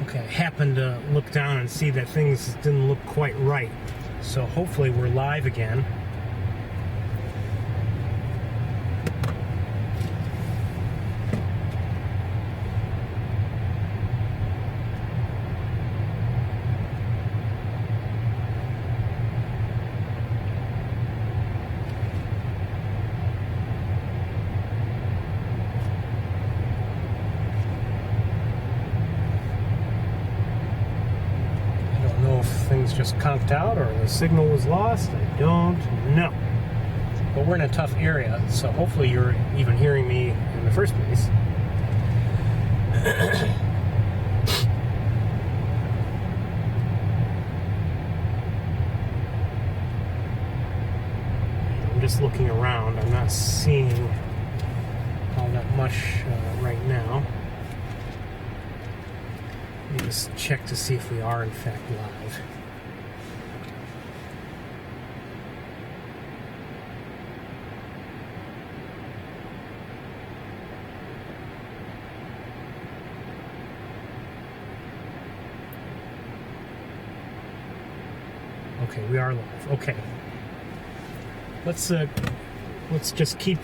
Okay, I happened to look down and see that things didn't look quite right. So hopefully we're live again. Things just conked out or the signal was lost. I don't know. But we're in a tough area, so hopefully you're even hearing me in the first place. I'm just looking around. I'm not seeing all that much right now. Let me just check to see if we are in fact live. Okay, we are live. Okay, let's just keep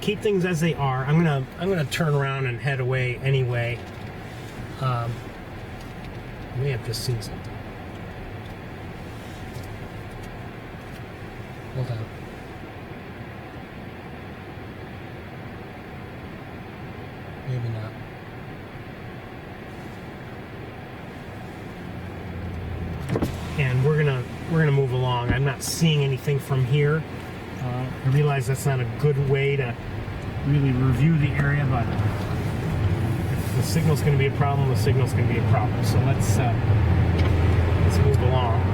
things as they are. I'm gonna turn around and head away anyway. I may have just seen something. Hold on. Maybe not. And we're gonna move along. I'm not seeing anything from here. I realize that's not a good way to really review the area, but if the signal's going to be a problem, the signal's going to be a problem. So let's move along.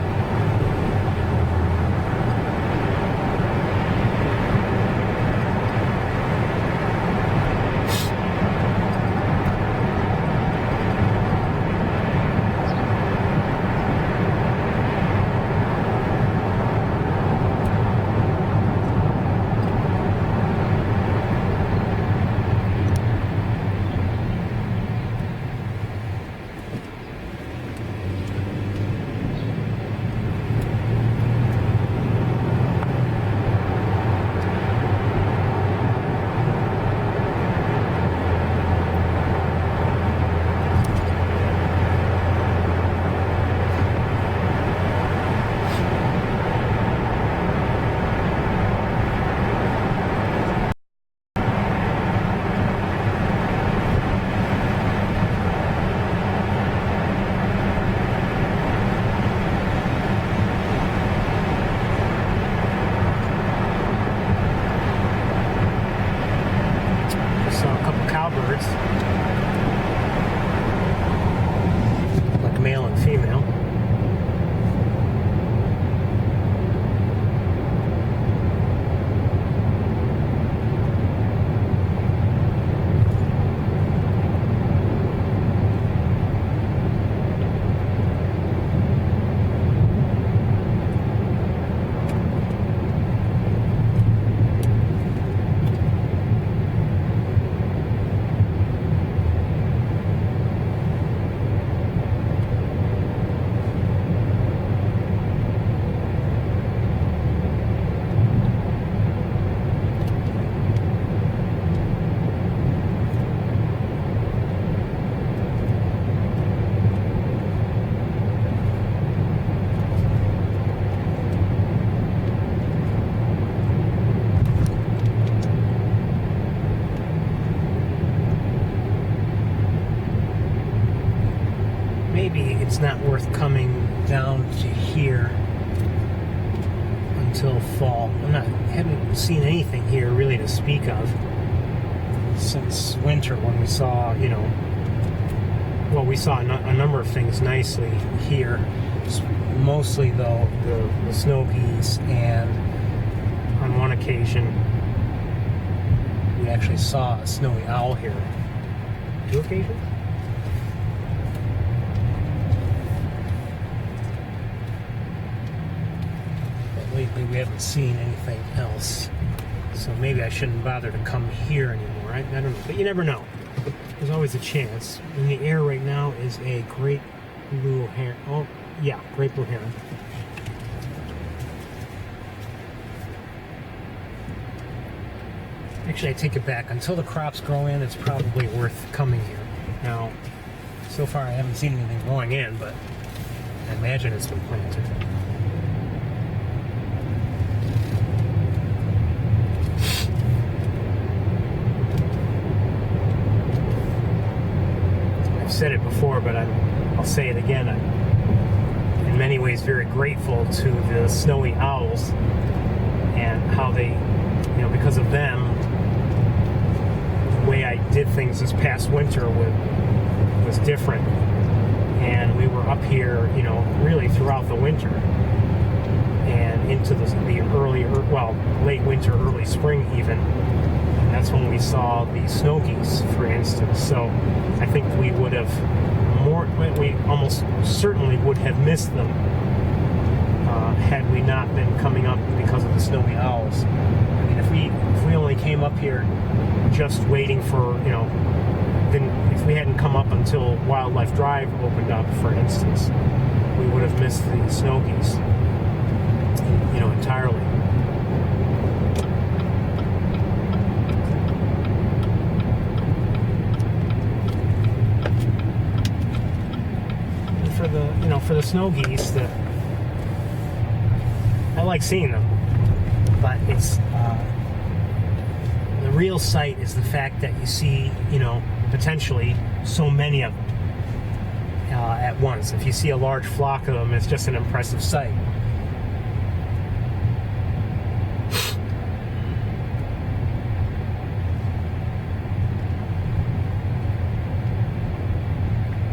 Like male and female. Maybe it's not worth coming down to here until fall. Haven't seen anything here really to speak of since winter when we saw, we saw a number of things nicely here. Mostly though the snow geese, and on one occasion we actually saw a snowy owl here. 2 occasions? Lately we haven't seen anything else, so maybe I shouldn't bother to come here anymore. I don't know, but you never know. there's always a chance. In the air right now is a great blue heron. Oh, yeah, great blue heron. Actually, I take it back. Until the crops grow in, it's probably worth coming here. Now, so far I haven't seen anything growing in, but I imagine it's been planted. I've said it before, but I'll say it again. I'm in many ways very grateful to the snowy owls and how they, because of them, the way I did things this past winter was different. And we were up here, really throughout the winter and into the late winter, early spring even. And that's when we saw the snow geese, for instance. So I think we almost certainly would have missed them had we not been coming up because of the snowy owls. I mean, if we only came up here just waiting for, if we hadn't come up until Wildlife Drive opened up, for instance, we would have missed the snow geese, entirely. And for the snow geese, I like seeing them, but it's the real sight is the fact that you see, potentially so many of them at once. If you see a large flock of them, it's just an impressive sight.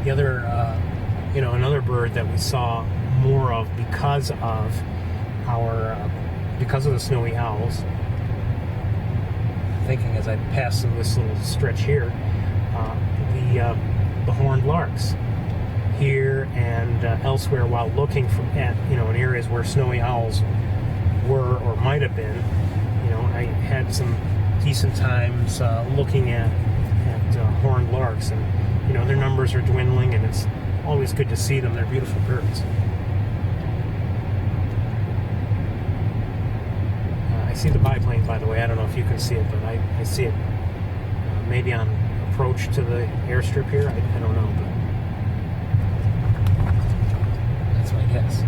The other, another bird that we saw more of because of the snowy owls. Thinking as I pass through this little stretch here, the horned larks here and elsewhere, while looking in areas where snowy owls were or might have been. I had some decent times looking at horned larks, and their numbers are dwindling, and it's always good to see them. They're beautiful birds. I see the biplane, by the way. I don't know if you can see it, but I see it maybe on approach to the airstrip here. I don't know, but that's my guess.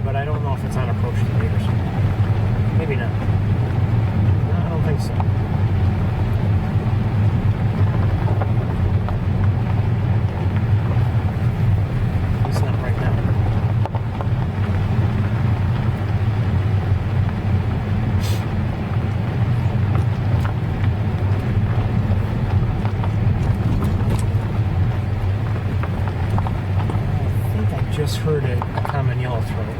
But I don't know if it's on approach to the airstrip. Maybe not. No, I don't think so. At least not right now. I think I just heard a common yellowthroat.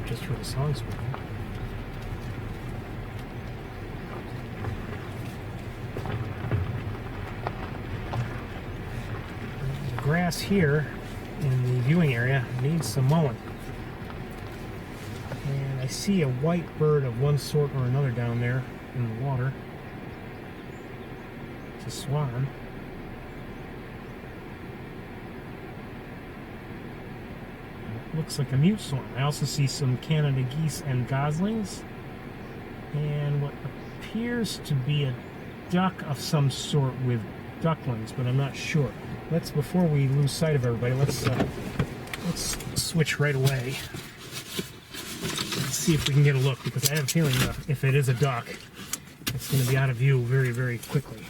Just heard a song spoken. The grass here in the viewing area needs some mowing. And I see a white bird of one sort or another down there in the water. It's a swan. looks like a mute swan. I also see some Canada geese and goslings, and what appears to be a duck of some sort with ducklings, but I'm not sure. Before we lose sight of everybody, let's switch right away. Let's see if we can get a look, because I have a feeling that if it is a duck, it's going to be out of view very, very quickly.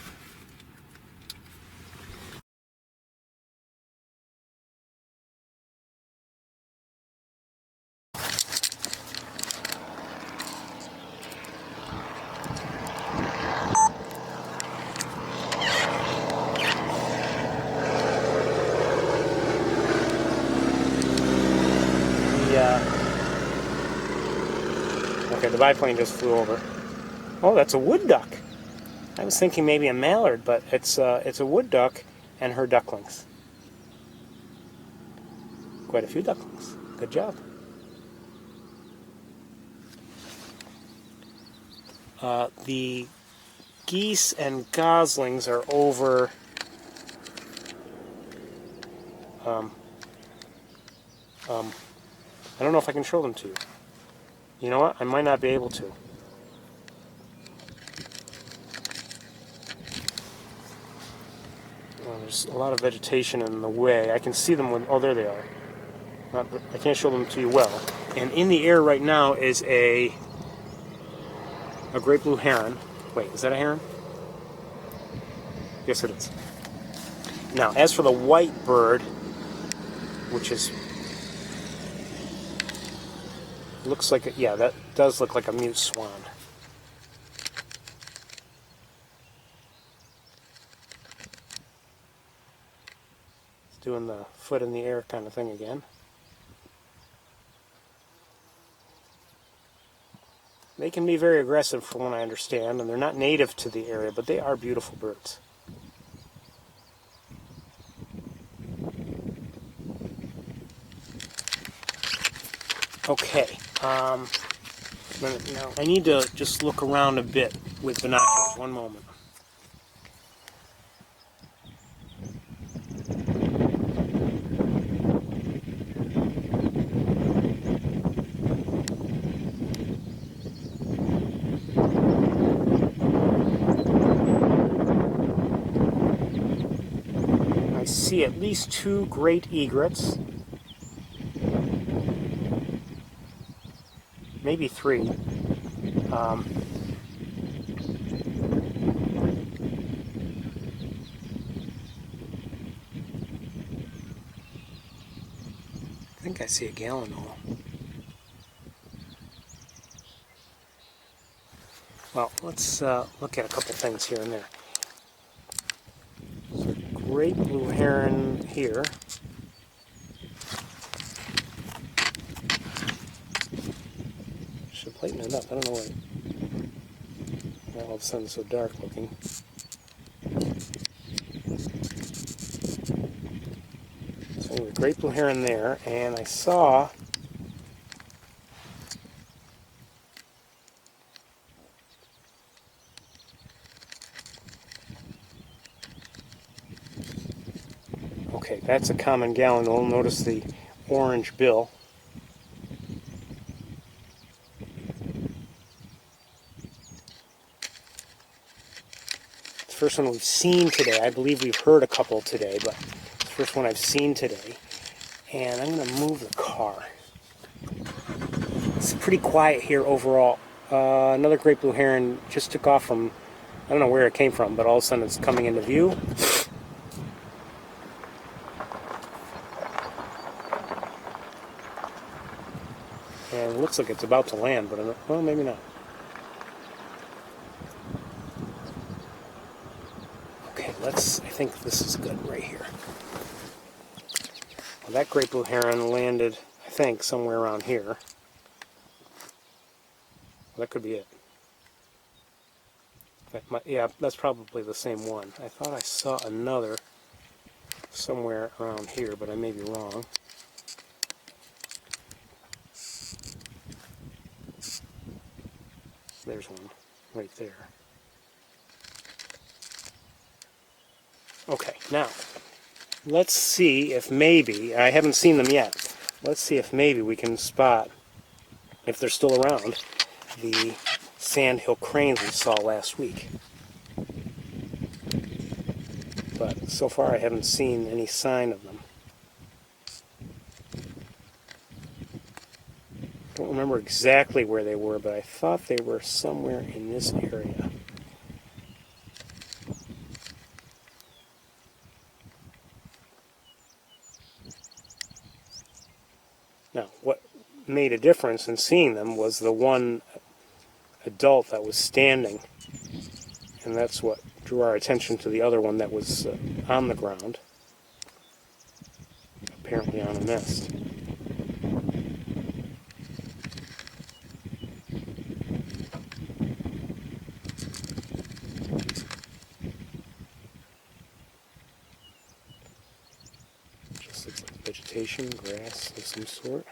Okay, the biplane just flew over. Oh, that's a wood duck. I was thinking maybe a mallard, but it's a wood duck and her ducklings. Quite a few ducklings. Good job. The geese and goslings are over. I don't know if I can show them to you. You know what? I might not be able to. Well, there's a lot of vegetation in the way. I can see them when... Oh, there they are. I can't show them to you well. And in the air right now is a great blue heron. Wait, is that a heron? Yes, it is. Now, as for the white bird, which is... looks like... yeah, that does look like a mute swan. It's doing the foot in the air kind of thing again. They can be very aggressive from what I understand, and they're not native to the area, but they are beautiful birds. Okay, now I need to just look around a bit with binoculars. One moment. I see at least two great egrets. Maybe three. I think I see a gallinule. Well, let's look at a couple things here and there. Great blue heron here. Should lighten it up. I don't know why. Well, all of a sudden it's so dark looking. So anyway, great blue heron there, and I saw okay, that's a common gallinule. Notice the orange bill. First one we've seen today. I believe we've heard a couple today, but it's the first one I've seen today. And I'm going to move the car. It's pretty quiet here overall. Another great blue heron just took off from, I don't know where it came from, but all of a sudden it's coming into view. And it looks like it's about to land, but well, maybe not. I think this is good right here. Well, that great blue heron landed, I think, somewhere around here. Well, that could be it. Yeah, that's probably the same one. I thought I saw another somewhere around here, but I may be wrong. There's one right there. Okay, now, let's see if maybe, I haven't seen them yet, let's see if maybe we can spot, if they're still around, the sandhill cranes we saw last week. But so far I haven't seen any sign of them. I don't remember exactly where they were, but I thought they were somewhere in this area. Now, what made a difference in seeing them was the one adult that was standing, and that's what drew our attention to the other one that was on the ground, apparently on a nest. Just looks like vegetation, grass of some sort.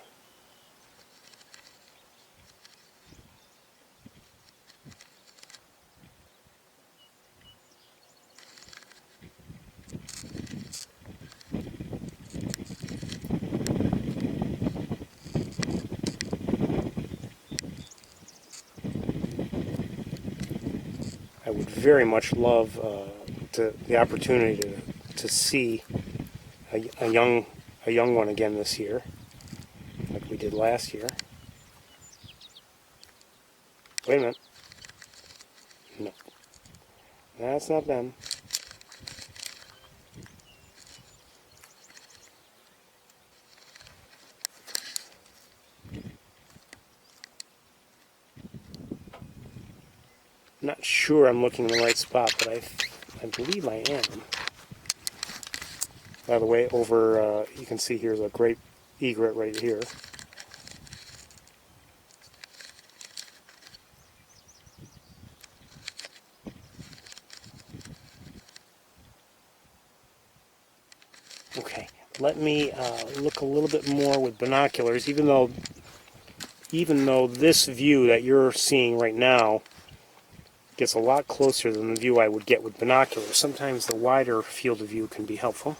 I would very much love the opportunity to see a young one again this year, like we did last year. Wait a minute. No, that's not them. Not sure I'm looking in the right spot, but I believe I am. By the way, over, you can see here's a great egret right here. Okay, let me look a little bit more with binoculars, even though this view that you're seeing right now gets a lot closer than the view I would get with binoculars. Sometimes the wider field of view can be helpful.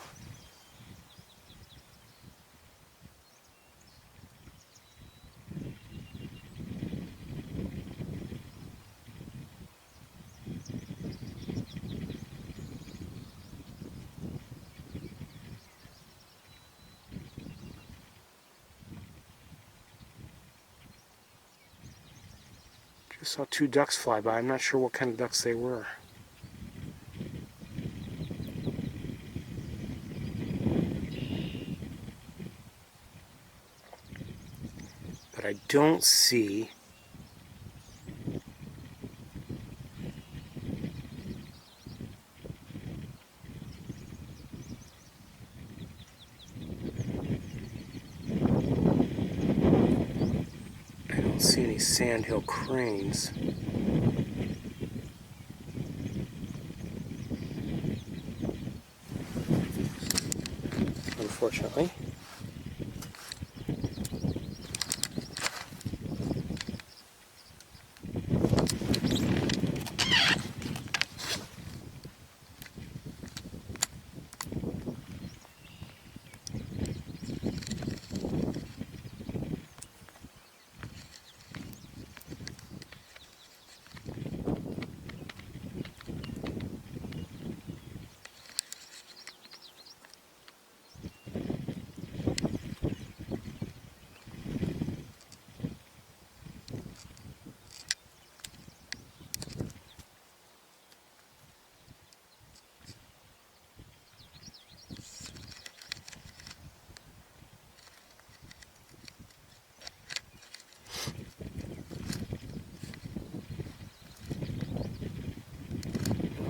Just saw two ducks fly by. I'm not sure what kind of ducks they were. But I don't see any sandhill cranes. Unfortunately.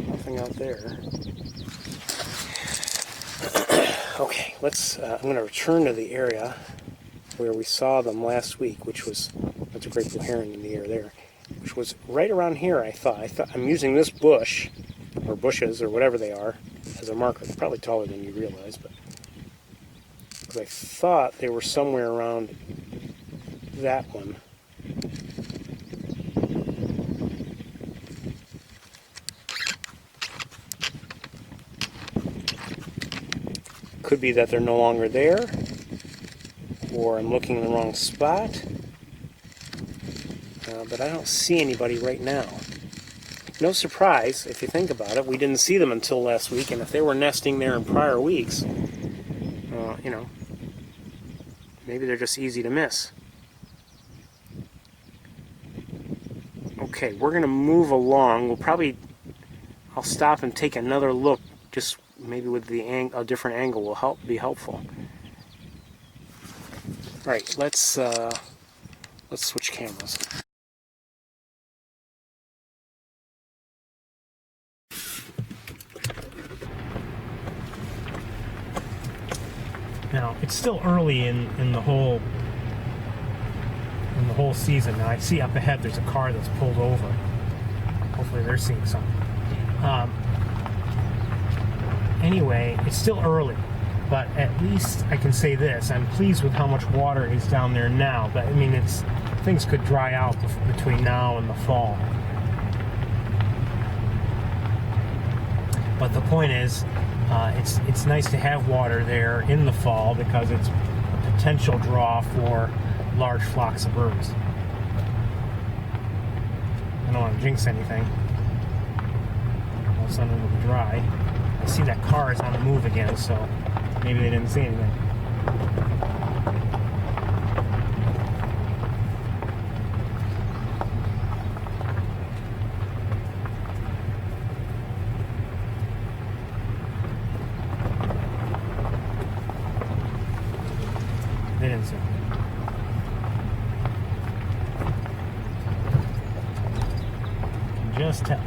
Nothing out there. Okay, I'm going to return to the area where we saw them last week, which was, that's a great blue heron in the air there, which was right around here, I thought. I'm using this bush, or bushes, or whatever they are, as a marker. They're probably taller than you realize, but because I thought they were somewhere around that one. Could be that they're no longer there, or I'm looking in the wrong spot. But I don't see anybody right now. No surprise, if you think about it. We didn't see them until last week, and if they were nesting there in prior weeks, you know, maybe they're just easy to miss. Okay, we're going to move along. I'll stop and take another look, just maybe with a different angle will be helpful. All right, let's switch cameras. Now, it's still early in the whole season. Now, I see up ahead there's a car that's pulled over. Hopefully they're seeing something. Anyway, it's still early, but at least I can say this. I'm pleased with how much water is down there now, but I mean, things could dry out between now and the fall. But the point is, it's nice to have water there in the fall because it's a potential draw for large flocks of birds. I don't want to jinx anything. All of a sudden it'll be dry. I see that car is on the move again, so maybe they didn't see anything. They didn't see anything. Just tell.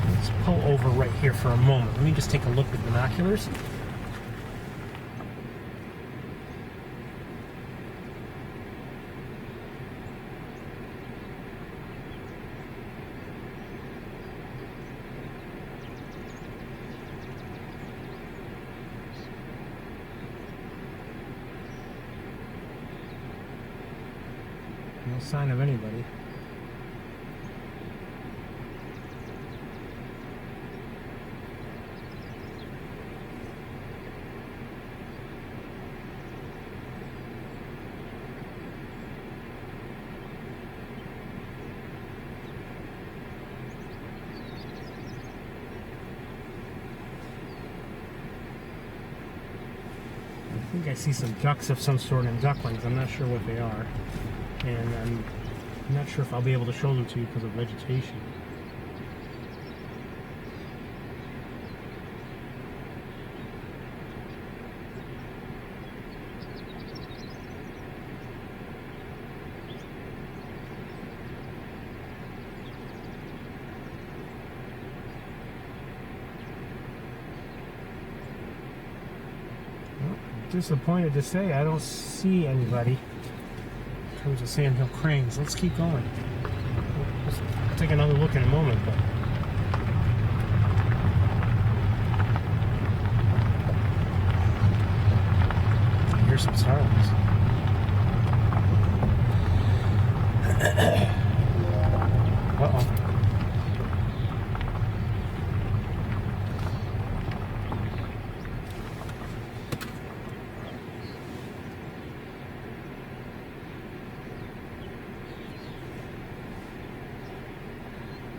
Let's pull over right here for a moment. Let me just take a look with binoculars. No sign of anybody. I think I see some ducks of some sort and ducklings. I'm not sure what they are. And I'm not sure if I'll be able to show them to you because of vegetation. Well, disappointed to say I don't see anybody. In terms of sandhill cranes. Let's keep going. We'll take another look in a moment, but here's some starlings. Uh-oh.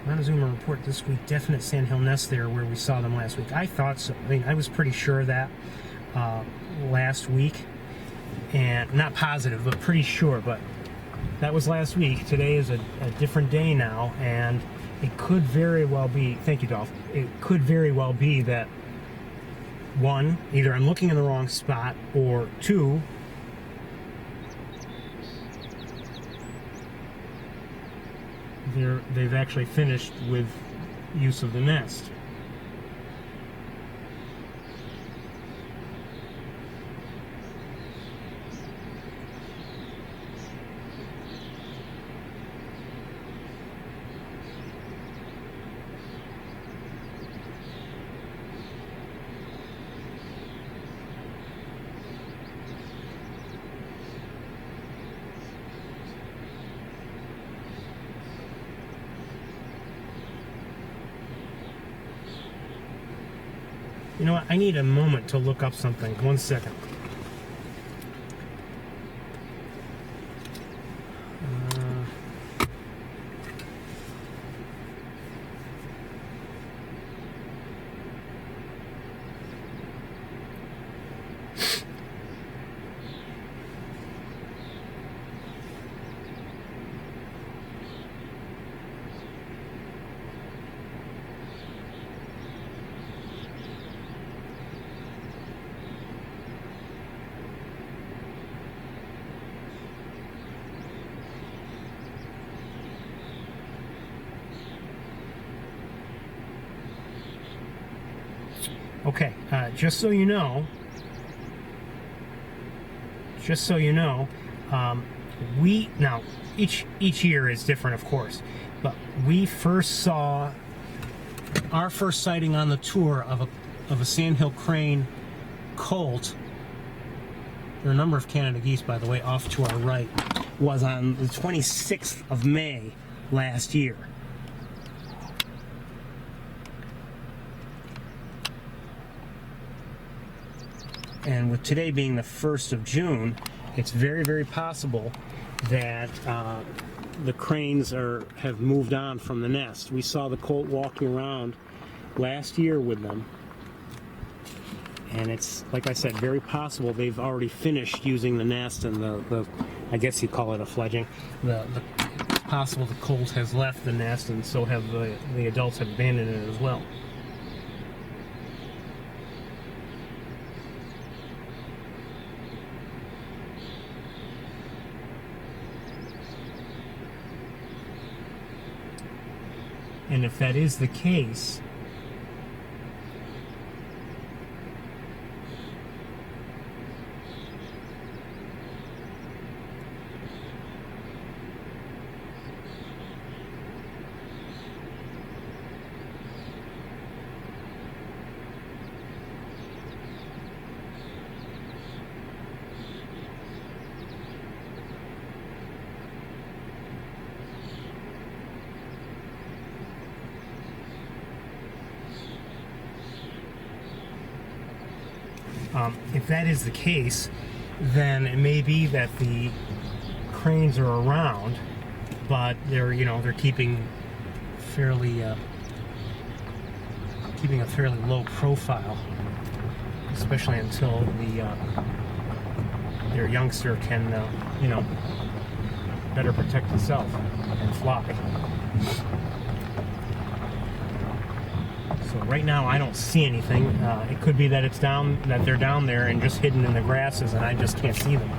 Montezuma report this week, definite sandhill nests there where we saw them last week. I thought so. I mean, I was pretty sure of that last week. And not positive, but pretty sure. But that was last week. Today is a different day now, and it could very well be, thank you, Dolph, it could very well be that, one, either I'm looking in the wrong spot, or two, they've actually finished with use of the nest. You know what? I need a moment to look up something. 1 second. Okay, just so you know, now each year is different, of course, but we first saw our first sighting on the tour of a sandhill crane colt. There are a number of Canada geese, by the way, off to our right. Was on the 26th of May last year. And with today being the 1st of June, it's very, very possible that the cranes have moved on from the nest. We saw the colt walking around last year with them. And it's, like I said, very possible they've already finished using the nest and the I guess you call it a fledging. It's possible the colt has left the nest, and so have the adults have abandoned it as well. And if that is the case, then it may be that the cranes are around, but they're keeping keeping a fairly low profile, especially until their youngster can better protect itself and fly. So right now I don't see anything. It could be that they're down there and just hidden in the grasses, and I just can't see them.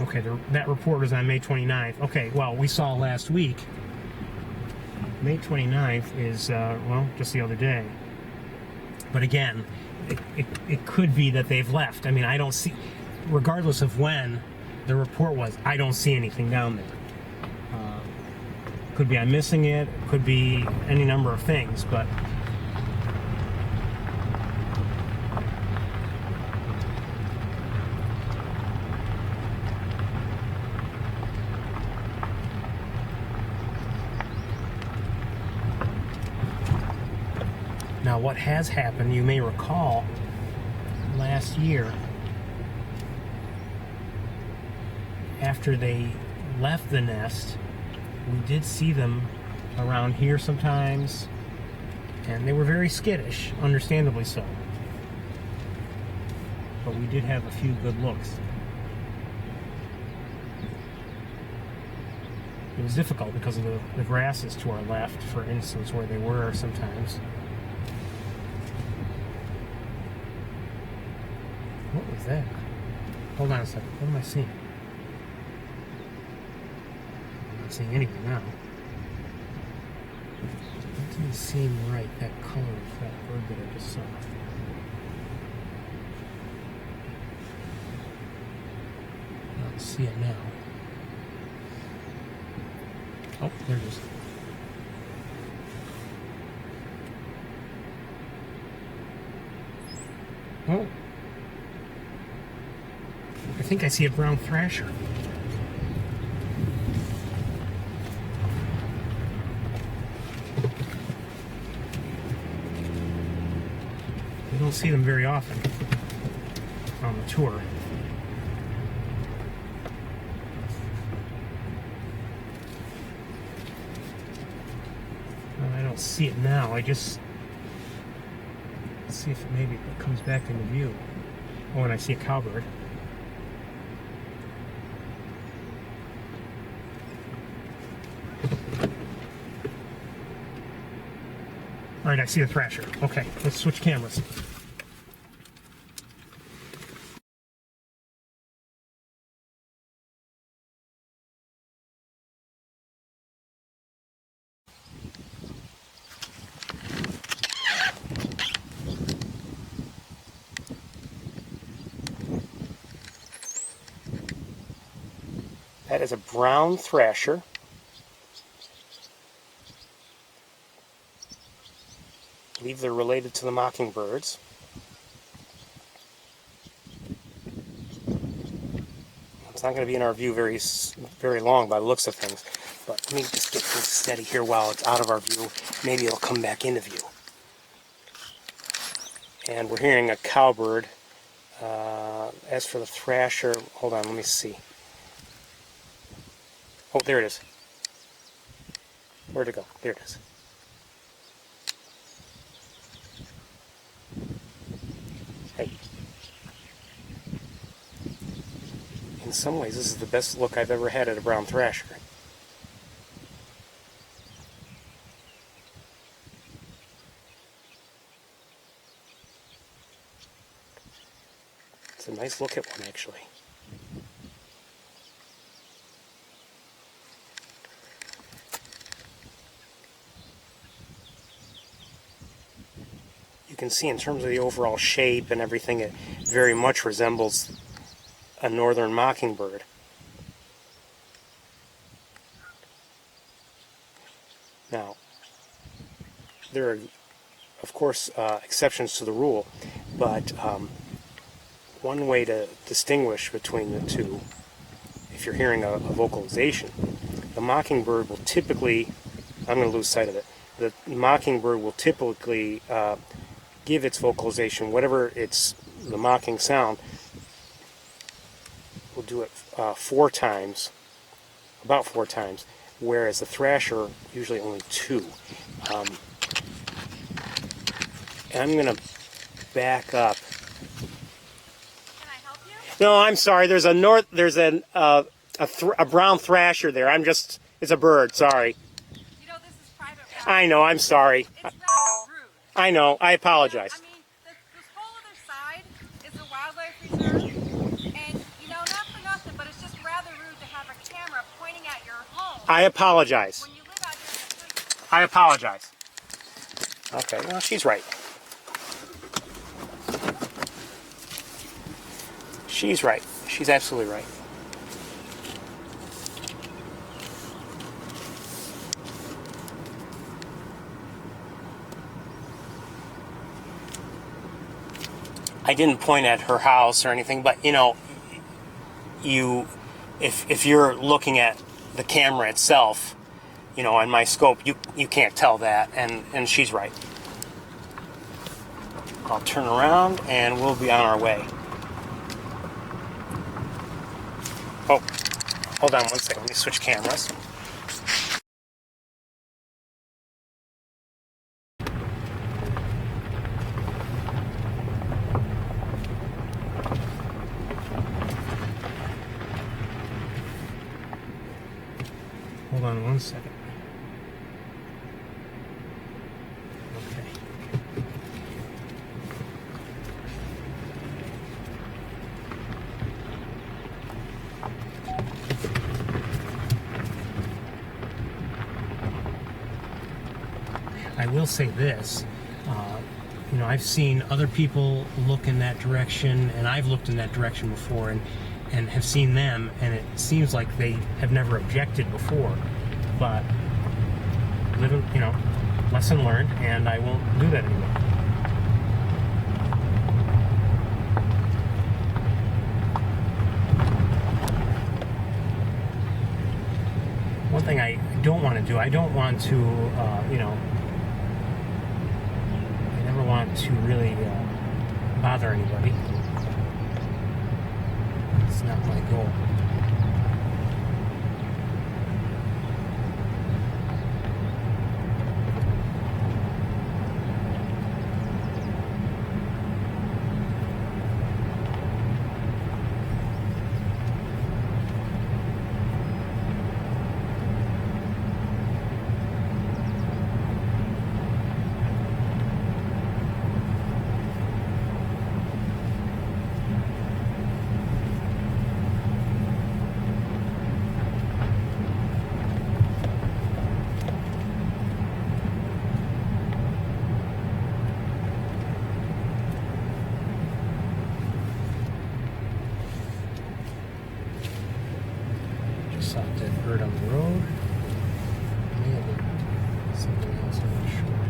Okay, that report was on May 29th. Okay, well, we saw last week. May 29th is, just the other day. But again, it could be that they've left. I mean, I don't see, regardless of when the report was, I don't see anything down there. Could be I'm missing it, could be any number of things, but now, what has happened, you may recall, last year, after they left the nest, we did see them around here sometimes, and they were very skittish, understandably so. But we did have a few good looks. It was difficult because of the grasses to our left, for instance, where they were sometimes. What was that? Hold on a second. What am I seeing? I'm not seeing anything now. That didn't seem right, that color of that bird that I just saw. I don't see it now. Oh, there it is. Oh. I think I see a brown thrasher. You don't see them very often on the tour. Well, I don't see it now. I just see if maybe it comes back into view. Oh, and I see a cowbird. All right, I see the thrasher. Okay, let's switch cameras. That is a brown thrasher. I believe they're related to the mockingbirds. It's not going to be in our view very long by the looks of things, but let me just get things steady here while it's out of our view. Maybe it'll come back into view. And we're hearing a cowbird. As for the thrasher, hold on, let me see. Oh, there it is. Where'd it go? There it is. Hey. In some ways, this is the best look I've ever had at a brown thrasher. It's a nice look at one, actually. You can see in terms of the overall shape and everything, it very much resembles a northern mockingbird. Now, there are, of course, exceptions to the rule, but one way to distinguish between the two, if you're hearing a vocalization, the mockingbird will typically, I'm going to lose sight of it, the mockingbird will typically give its vocalization, whatever it's the mocking sound, will do it 4 times, about 4 times, whereas the thrasher usually only 2. And I'm going to back up. Can I help you? No, I'm sorry. There's a brown thrasher there. It's a bird. Sorry. You know this is private property. I know. I'm sorry. It's rather rude. I know. I apologize. I mean, this whole other side is a wildlife reserve, and not for nothing, but it's just rather rude to have a camera pointing at your home. I apologize. When you live out here in the street. I apologize. Okay. Well, she's right. She's right. She's absolutely right. I didn't point at her house or anything, but if you're looking at the camera itself, on my scope, you can't tell that, and she's right. I'll turn around and we'll be on our way. Oh, hold on one second. Let me switch cameras. Hold on one second. Okay. I will say this, I've seen other people look in that direction, and I've looked in that direction before, and have seen them, and it seems like they have never objected before. But lesson learned, and I won't do that anymore. one thing I don't want to do. I don't want to, you know, I never want to really bother anybody. It's not my goal. Saw a dead bird on the road. May have been something else, I'm not sure.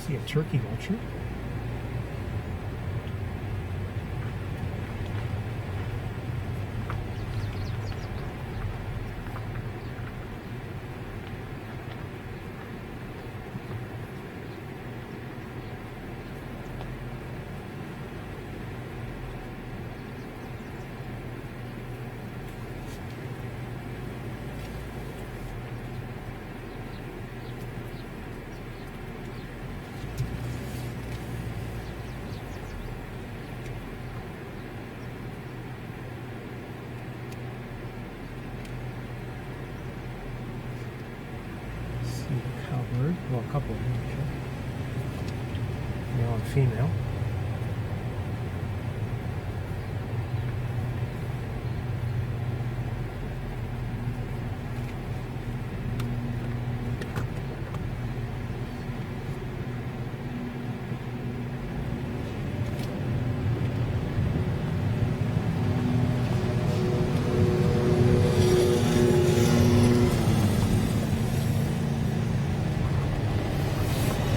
See a turkey vulture. Cowbird, well, a couple of them, actually. Male and female.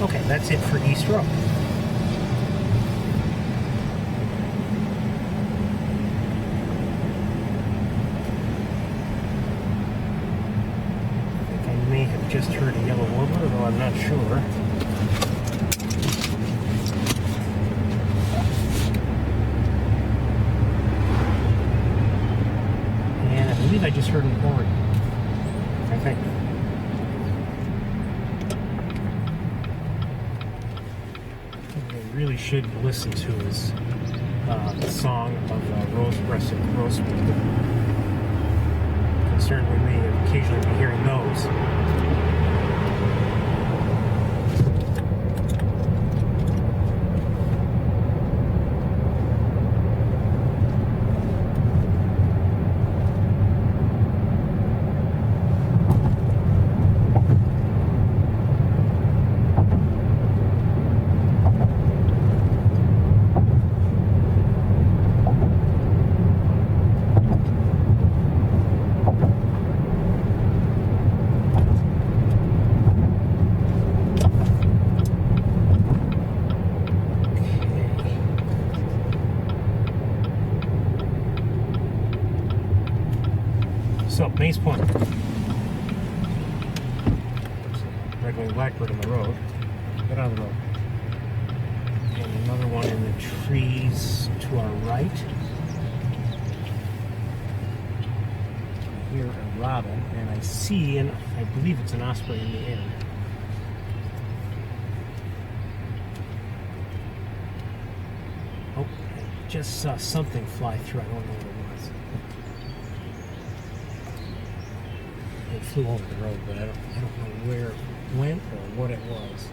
Okay, that's it for East Road. I think I may have just heard a yellow warbler, though I'm not sure. And I believe I just heard an oriole. I think. Really should listen to is the song of rose-breasted grosbeak. Concerned we may occasionally be hearing those. So, Maze Point. Red-winged blackbird on the road. Get out of the road. And another one in the trees to our right. I hear a robin, and I see, and I believe it's an osprey in the air. Oh, I just saw something fly through. I don't know what it was. It flew over the road, but I don't know where it went or what it was.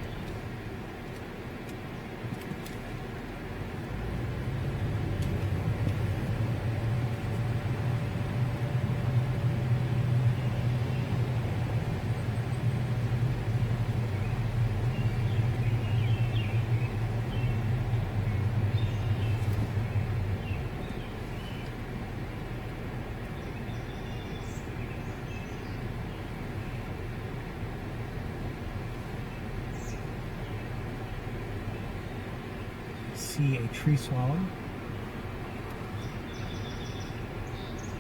see a tree swallow.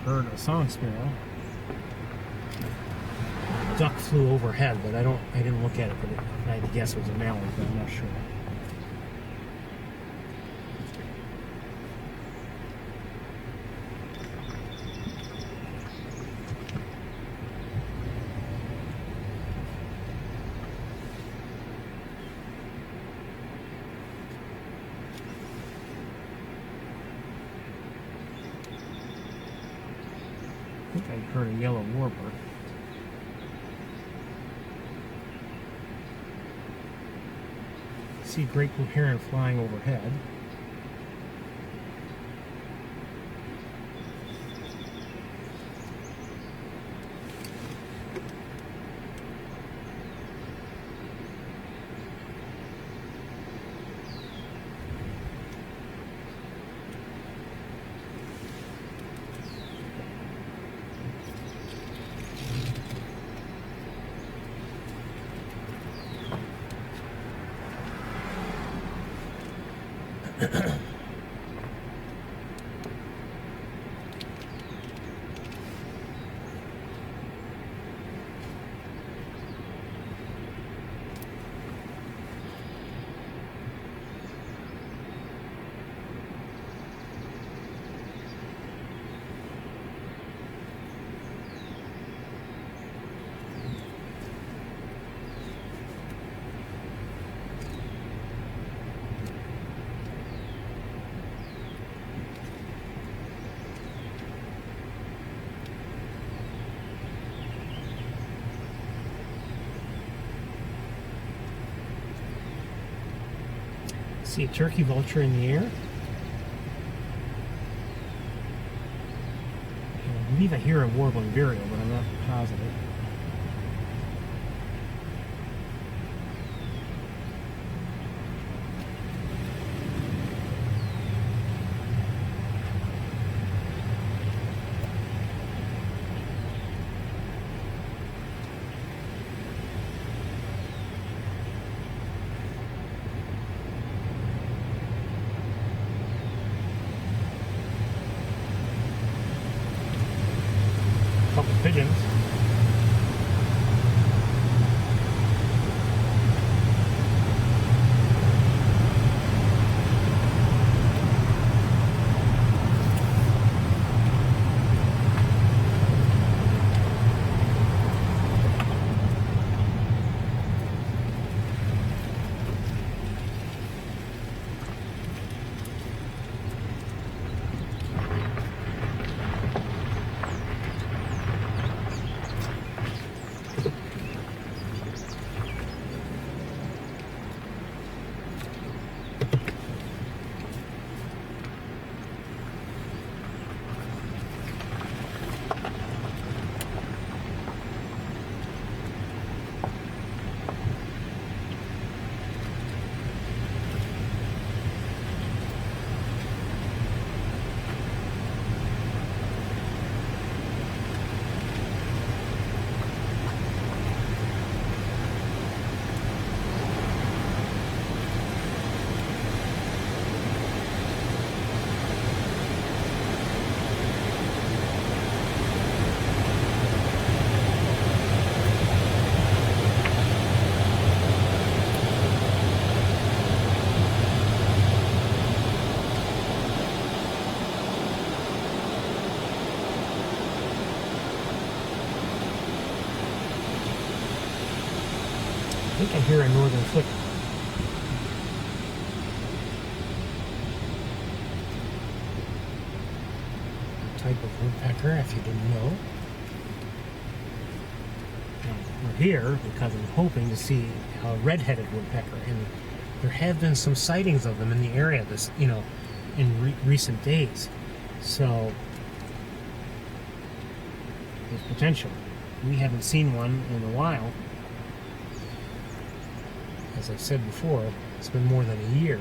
Heard a song sparrow. Duck flew overhead, but I didn't look at it, but I had to guess it was a mallard, but I'm not sure. I think I heard a yellow warbler. See great blue heron flying overhead. See a turkey vulture in the air. I believe I hear a warbling vireo, but I'm not positive. Couple pigeons. I think I hear a northern flicker. Type of woodpecker, if you didn't know. Now, we're here because I'm hoping to see a red-headed woodpecker, and there have been some sightings of them in the area this, in recent days. So there's potential. We haven't seen one in a while. As I've said before, it's been more than a year.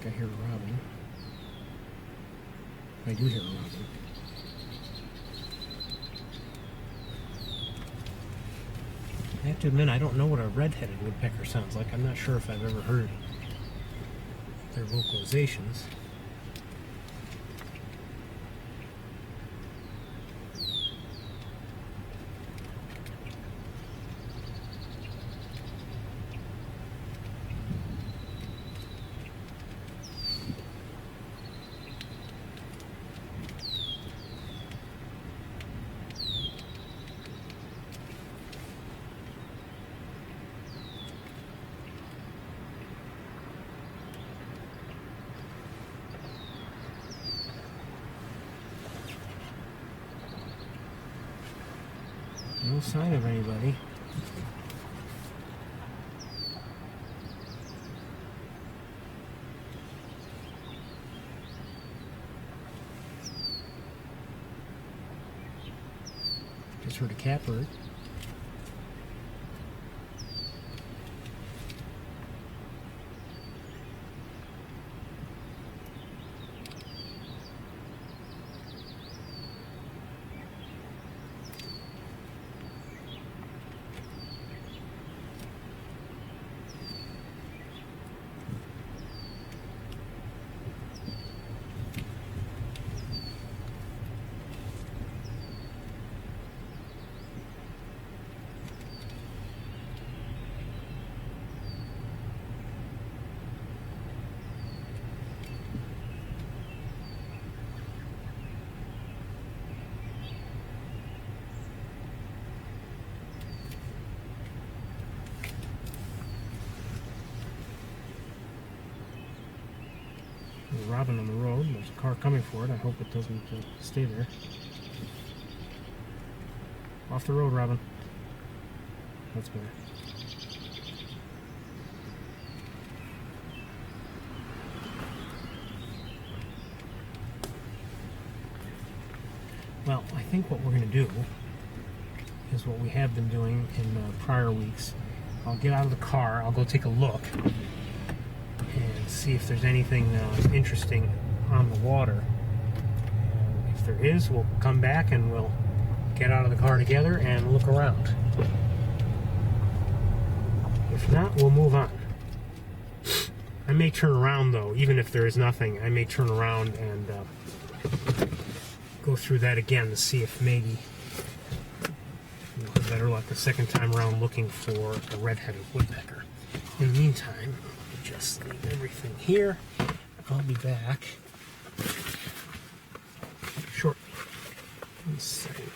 think I hear a robin. I do hear a robin. I have to admit, I don't know what a red-headed woodpecker sounds like. I'm not sure if I've ever heard their vocalizations. No sign of anybody. Just heard a catbird. There's a robin on the road. There's a car coming for it. I hope it doesn't stay there. Off the road, Robin. That's better. Well, I think what we're going to do is what we have been doing in prior weeks. I'll get out of the car. I'll go take a look and see if there's anything interesting on the water. And if there is, we'll come back and we'll get out of the car together and look around. If not, we'll move on. I may turn around though, even if there is nothing. I may turn around and go through that again to see if maybe we'll have better luck the second time around looking for a red-headed woodpecker. In the meantime, just leave everything here. I'll be back shortly. 1 second.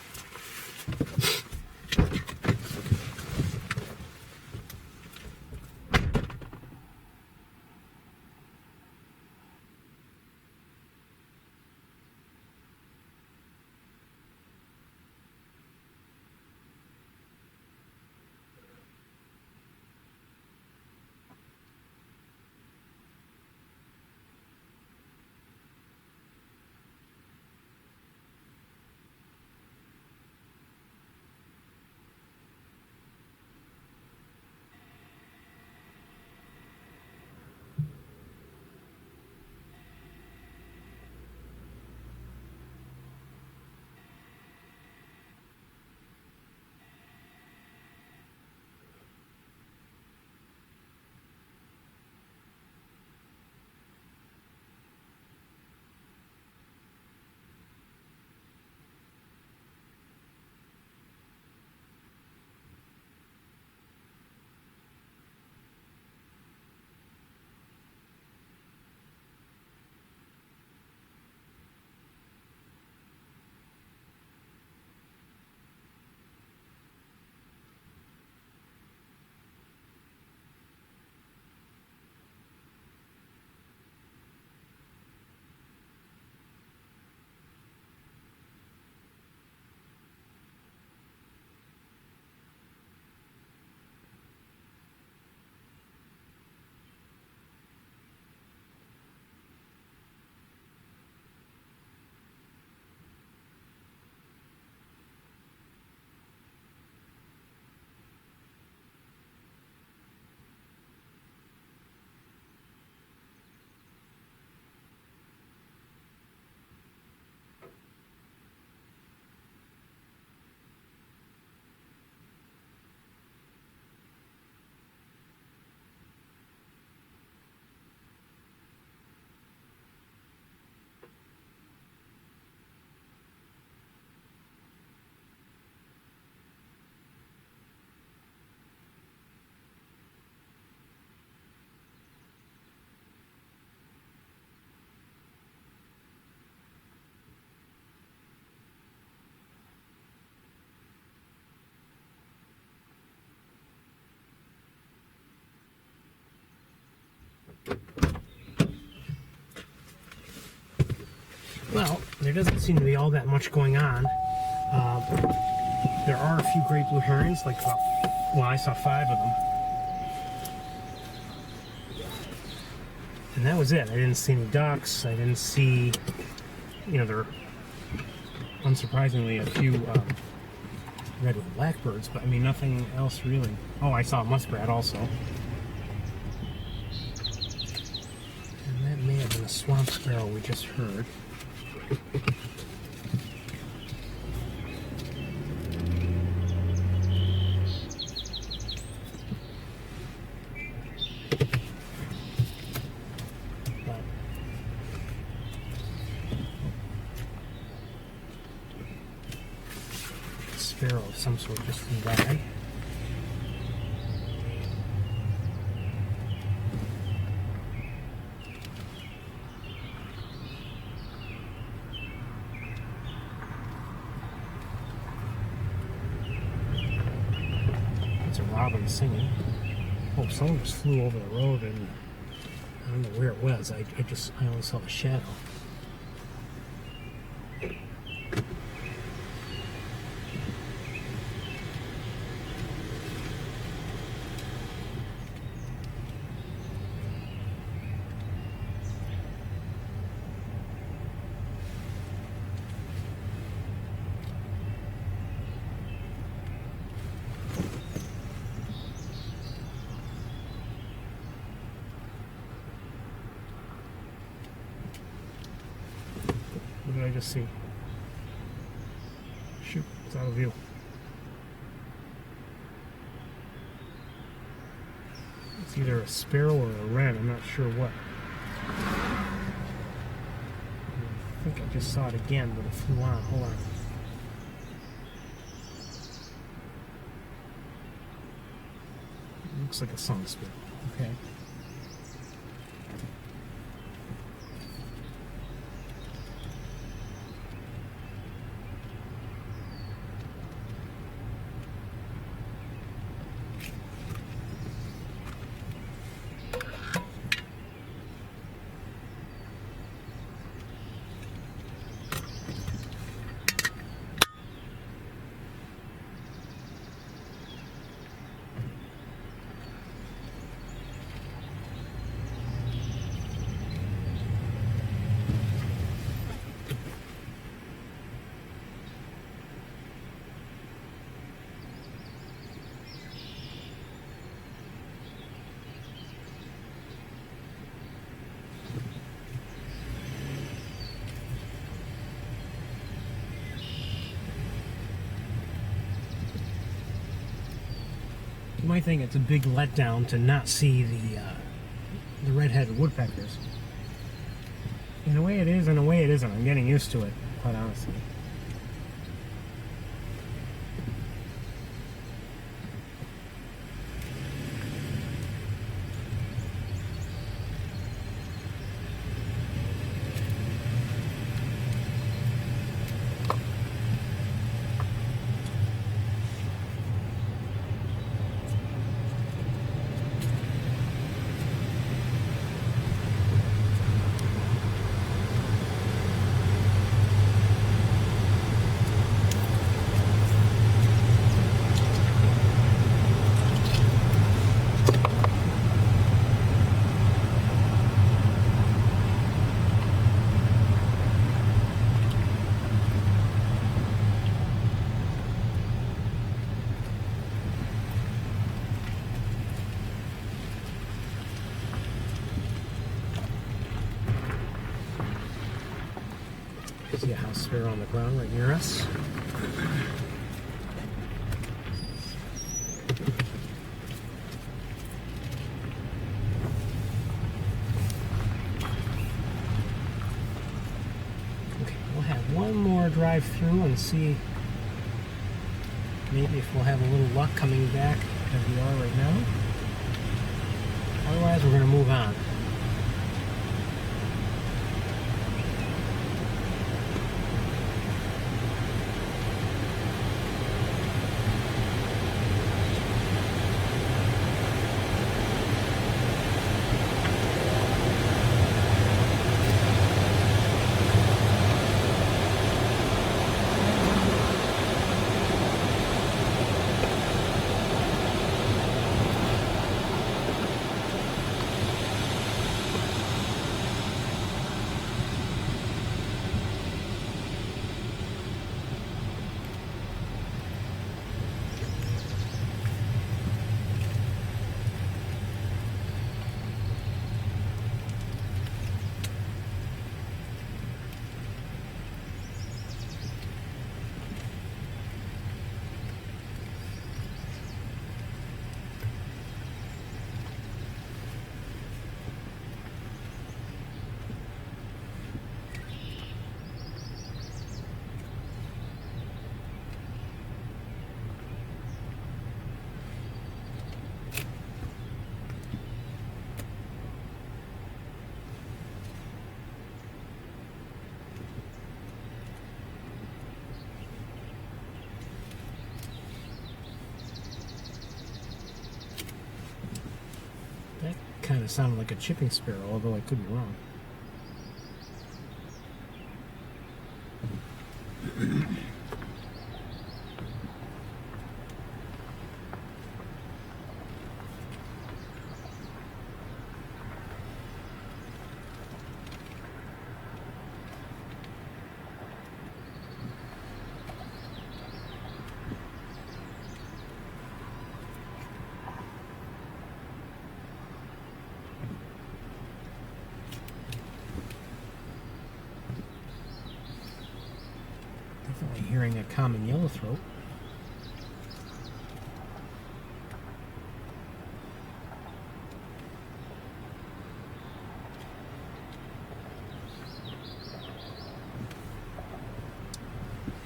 Well, there doesn't seem to be all that much going on. There are a few great blue herons, like, well, I saw 5 of them. And that was it. I didn't see any ducks. I didn't see, there were, unsurprisingly, a few red and blackbirds, but I mean, nothing else really. Oh, I saw a muskrat also. And that may have been a swamp sparrow we just heard. Sparrow of some sort just flew by. It's a robin singing. Oh, someone just flew over the road and I don't know where it was. I only saw a shadow. What did I just see? Shoot, it's out of view. It's either a sparrow or a wren, I'm not sure what. I think I just saw it again, but it flew on. Hold on. It looks like a song sparrow. Okay. You might think it's a big letdown to not see the red-headed woodpeckers. In a way it is, in a way it isn't. I'm getting used to it, quite honestly. See a house sparrow on the ground right near us. Okay, we'll have one more drive through and see maybe if we'll have a little luck coming back as we are right now. Otherwise, we're going to move on. it sounded like a chipping sparrow, although I could be wrong. Definitely hearing a common yellowthroat.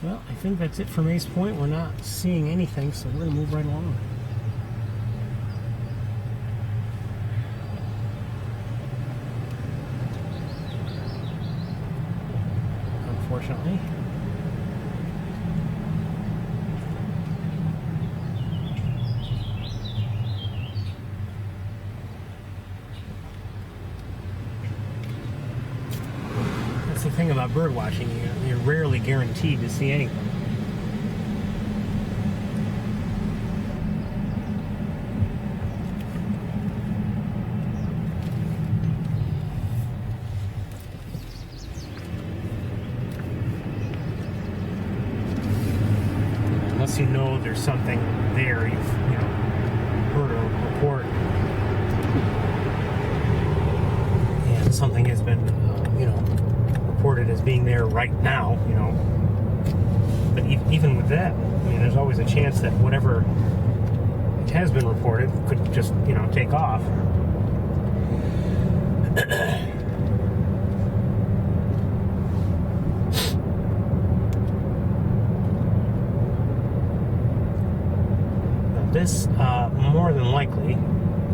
Well, I think that's it for Maze Point. We're not seeing anything, so we're going to move right along. Unfortunately. That's the thing about bird watching. You're rarely guaranteed to see anything. Unless you know there's something there, you've heard a report, and something has been reported as being there right now, But even with that, there's always a chance that whatever has been reported could just, take off. Now this, more than likely,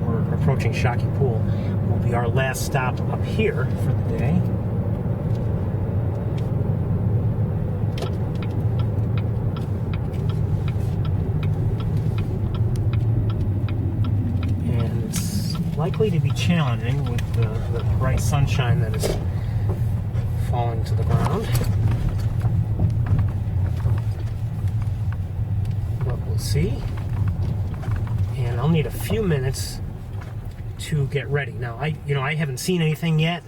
we're approaching Shockey Pool, will be our last stop up here for the day. Likely to be challenging with the bright sunshine that is falling to the ground. But we'll see. And I'll need a few minutes to get ready. Now, I haven't seen anything yet,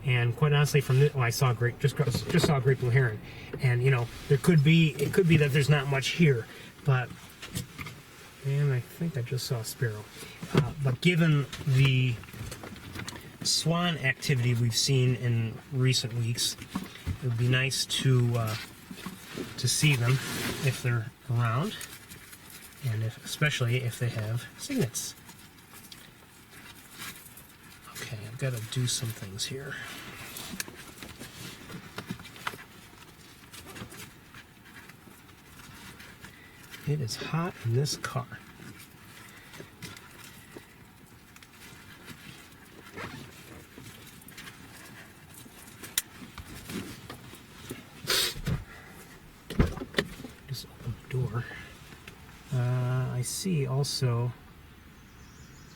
and quite honestly, from this, I saw just saw a great blue heron, and it could be that there's not much here, but. And I think I just saw a sparrow. But given the swan activity we've seen in recent weeks, it would be nice to see them if they're around, and especially if they have cygnets. Okay, I've got to do some things here. It is hot in this car. Just open the door. I see also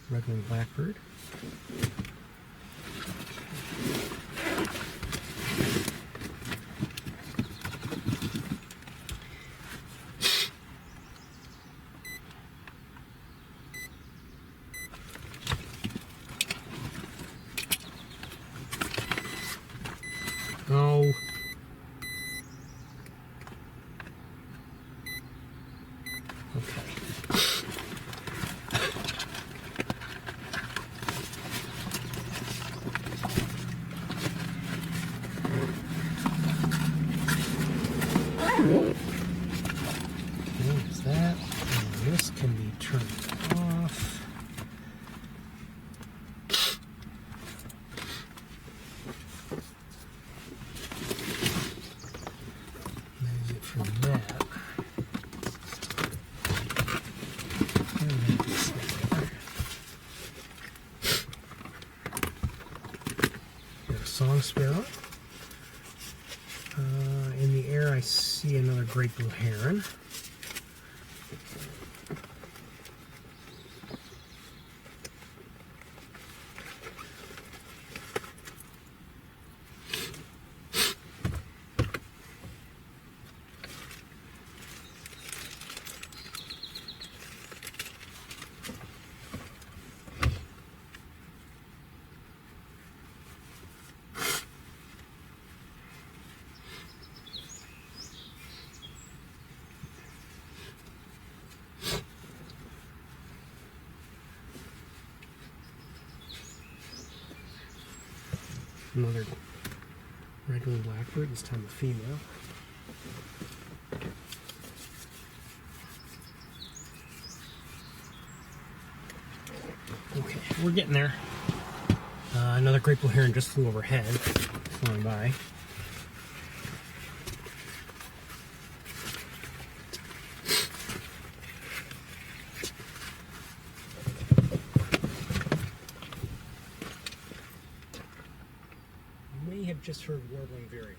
red-winged blackbird. Oh. Okay. There's that. And this can be turned off. Song sparrow. In the air, I see another great blue heron. Another red-winged blackbird, this time a female. Okay, we're getting there. Another great blue heron just flew overhead, flying by. You may have just heard warbling vireo.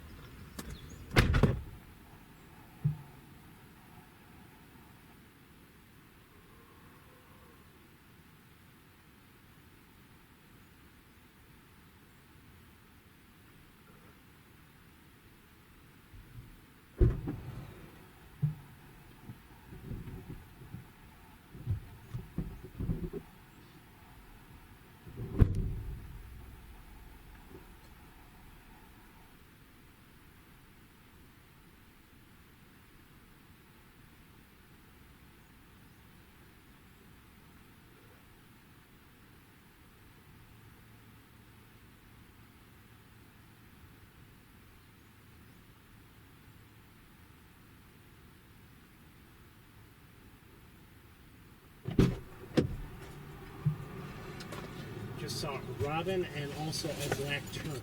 Just saw a robin and also a black tern.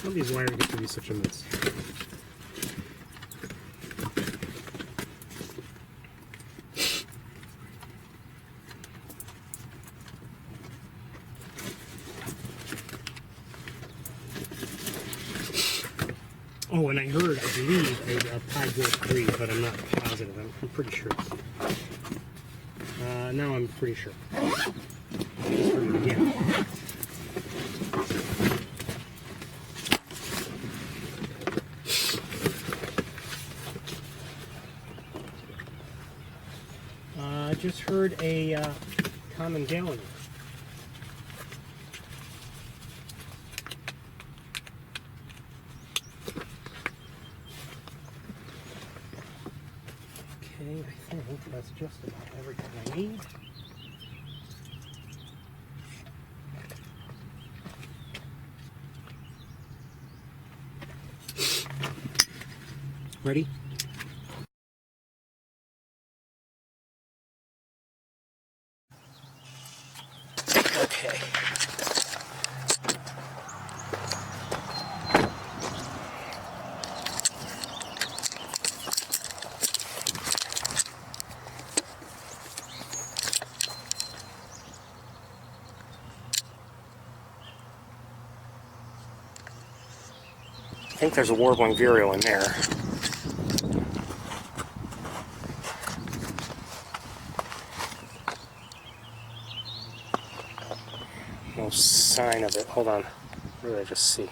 How do these wires get to be such a mess? Oh, and I heard, I believe, a pied wolf breed, but I'm not positive. I'm pretty sure. Now I'm pretty sure. I just heard it again. I just heard a common gallon. Okay, I think that's just about everything I need. Ready? Okay. I think there's a warbling vireo in there. No sign of it. Hold on. What did I just see?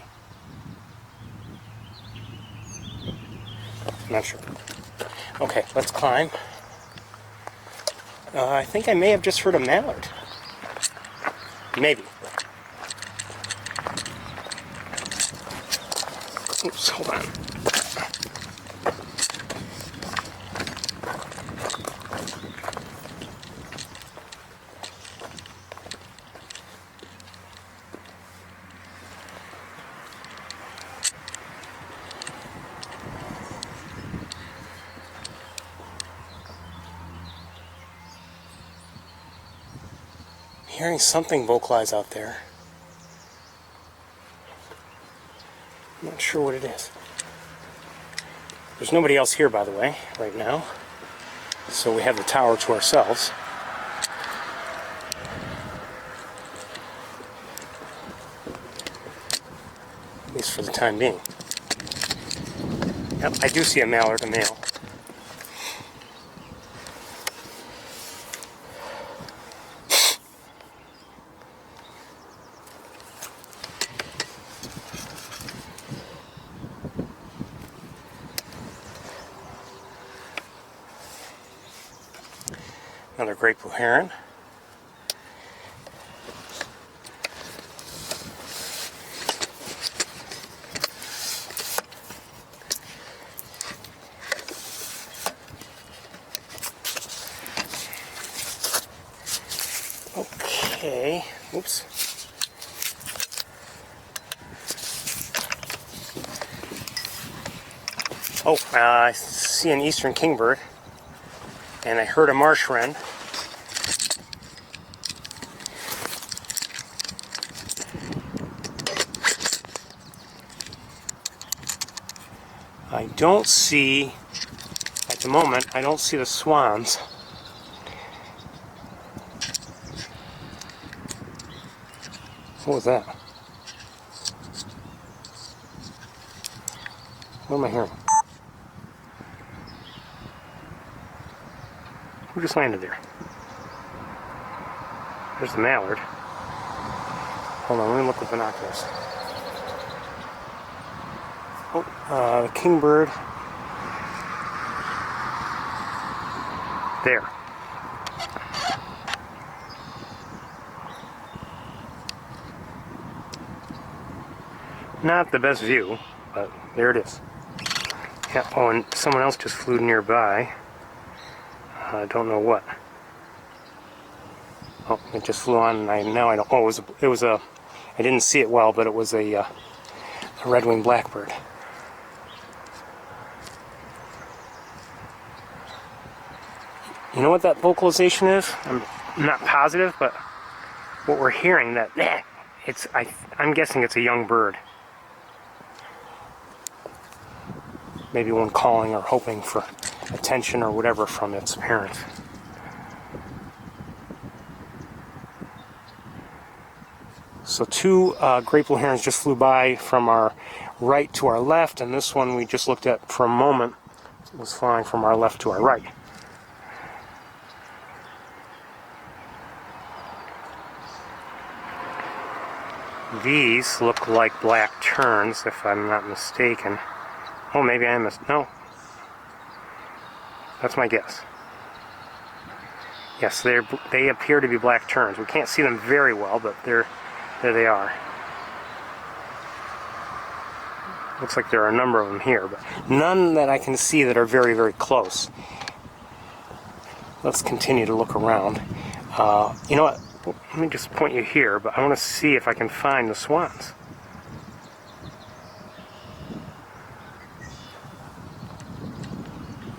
I'm not sure. Okay, let's climb. I think I may have just heard a mallard. Maybe. Oops, hold on. Hearing something vocalize out there. I'm not sure what it is. There's nobody else here, by the way, right now. So we have the tower to ourselves. At least for the time being. Yep, I do see a mallard, a male. Another great blue heron. Okay, oops. Oh, I see an eastern kingbird, and I heard a marsh wren. I don't see, at the moment, I don't see the swans. What was that? What am I hearing? Who just landed there? There's the mallard. Hold on, let me look with binoculars. Oh, the kingbird. There. Not the best view, but there it is. Yeah, oh, and someone else just flew nearby. I don't know what. Oh, it just flew on, and I don't. Oh, it was a. I didn't see it well, but it was a red-winged blackbird. You know what that vocalization is? I'm not positive, but what we're hearing, that I'm guessing it's a young bird. Maybe one calling or hoping for attention or whatever from its parents. So two great blue herons just flew by from our right to our left, and this one we just looked at for a moment was flying from our left to our right. These look like black terns, if I'm not mistaken. Oh, maybe I am. No. That's my guess. Yes, they appear to be black terns. We can't see them very well, but there they are. Looks like there are a number of them here, but none that I can see that are very, very close. Let's continue to look around. You know what? Let me just point you here, but I want to see if I can find the swans.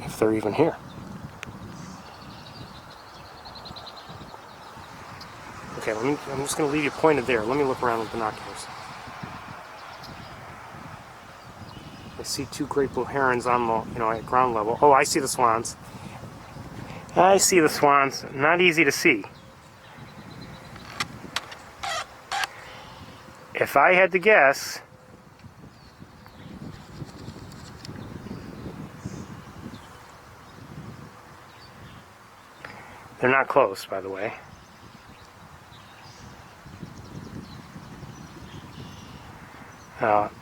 If they're even here. Okay, I'm just going to leave you pointed there. Let me look around with binoculars. I see two great blue herons on the, at ground level. Oh, I see the swans. I see the swans. Not easy to see. If I had to guess, they're not close, by the way.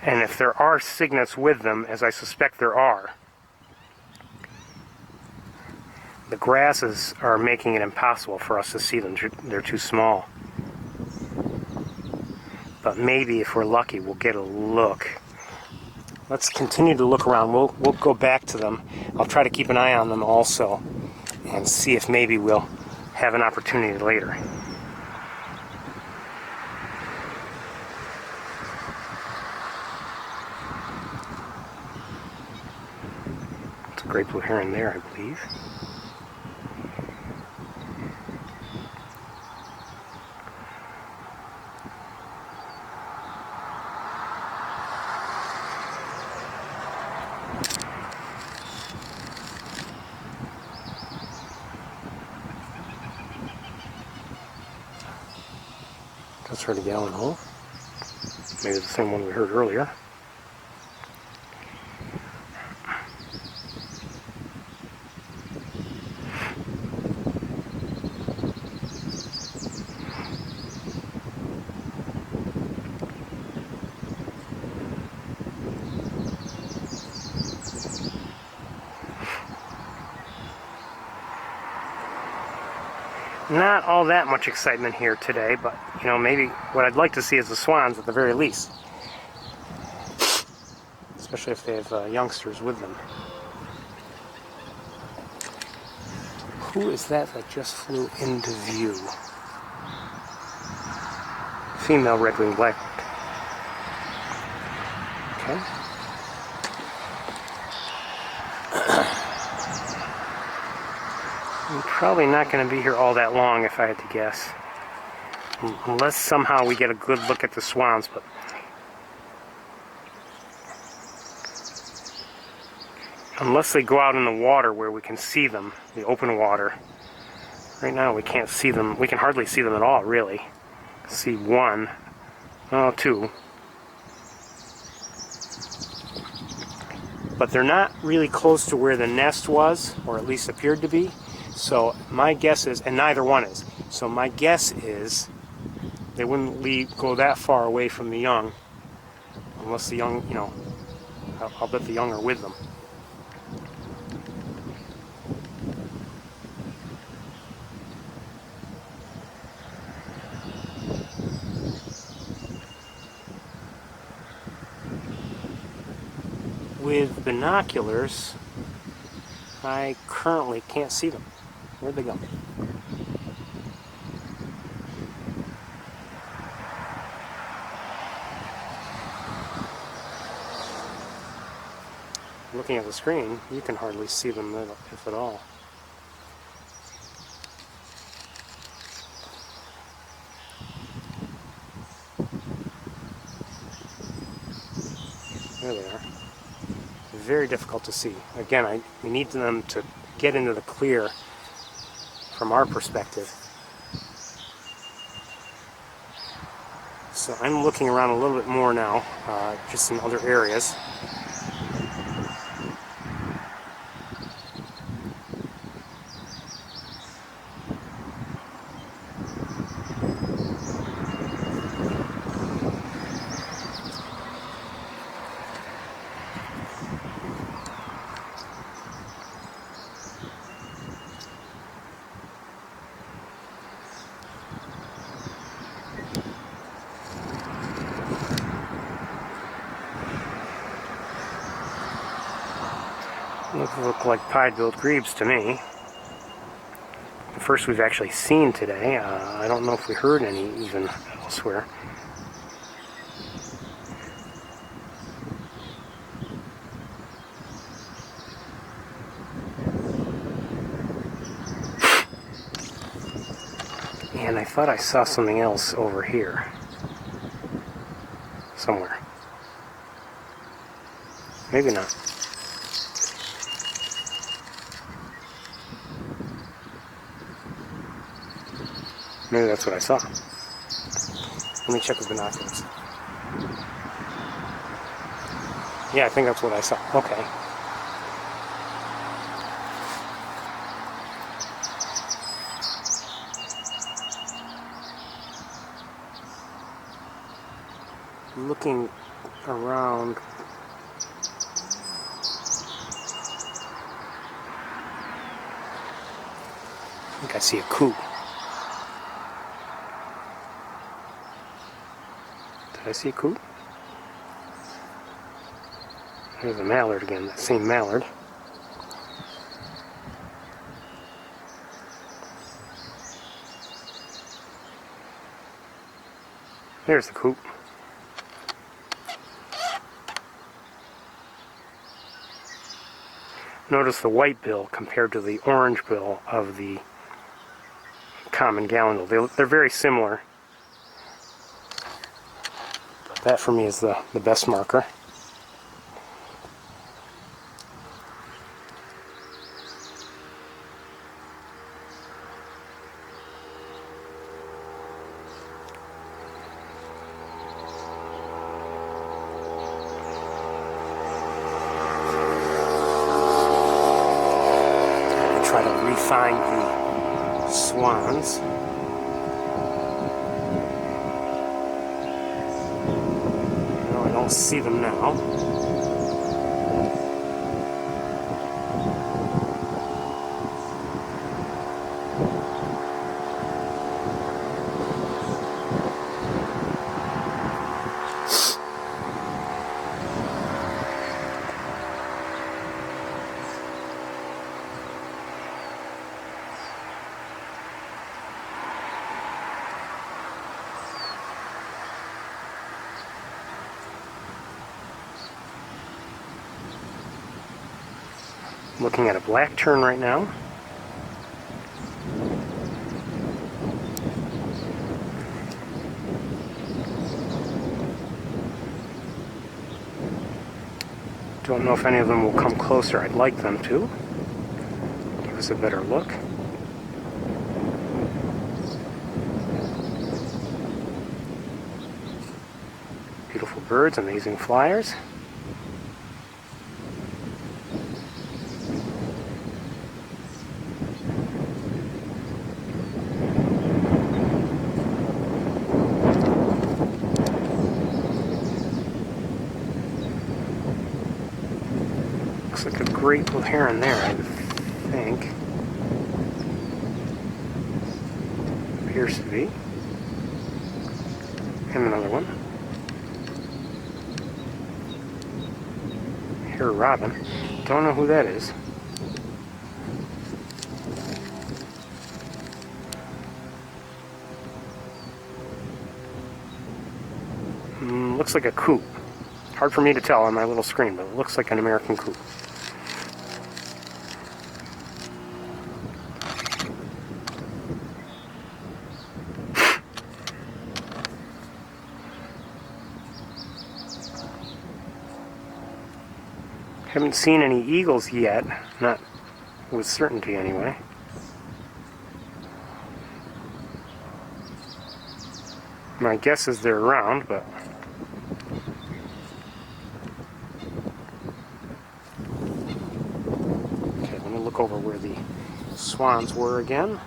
And if there are cygnets with them, as I suspect there are, the grasses are making it impossible for us to see them. They're too small. But maybe if we're lucky, we'll get a look. Let's continue to look around. We'll go back to them. I'll try to keep an eye on them also and see if maybe we'll have an opportunity later. It's a great blue heron there, I believe. Just heard a gallon hole. Maybe the same one we heard earlier. Not all that much excitement here today, but you know, maybe what I'd like to see is the swans at the very least. Especially if they have youngsters with them. Who is that just flew into view? Female red-winged blackbird. Okay. I'm probably not going to be here all that long if I had to guess. Unless somehow we get a good look at the swans, but unless they go out in the water where we can see them, the open water. Right now we can't see them. We can hardly see them at all, really. See one. Oh, two. But they're not really close to where the nest was, or at least appeared to be. So my guess is, and neither one is, so my guess is they wouldn't go that far away from the young, unless the young, you know, I'll bet the young are with them. With binoculars, I currently can't see them. Where'd they go? Looking at the screen, you can hardly see them, if at all. There they are. Very difficult to see. Again, we need them to get into the clear from our perspective. So I'm looking around a little bit more now, just in other areas. Look like pied-billed grebes to me. The first we've actually seen today. I don't know if we heard any even elsewhere. And I thought I saw something else over here. Somewhere. Maybe not. Maybe that's what I saw. Let me check with binoculars. Yeah, I think that's what I saw. Okay. Looking around. I think I see a coot. Did I see a coot? There's a mallard again, that same mallard. There's the coot. Notice the white bill compared to the orange bill of the common gallinule. They're very similar. But that for me is the best marker. Try to refine the swans. No, I don't see them now. Looking at a black tern right now. Don't know if any of them will come closer. I'd like them to. Give us a better look. Beautiful birds, amazing flyers. Looks like a great little heron there, I think. Appears to be. And another one. Here, robin. Don't know who that is. Looks like a coot. Hard for me to tell on my little screen, but it looks like an American coot. Haven't seen any eagles yet, not with certainty anyway. My guess is they're around, but okay, let me look over where the swans were again.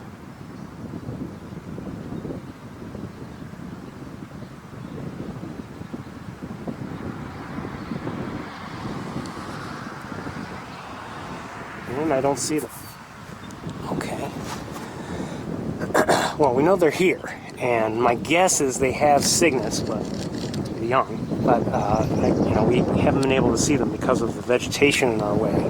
And I don't see them. Okay. Well, we know they're here, and my guess is they have cygnets, but they're young. But we haven't been able to see them because of the vegetation in our way.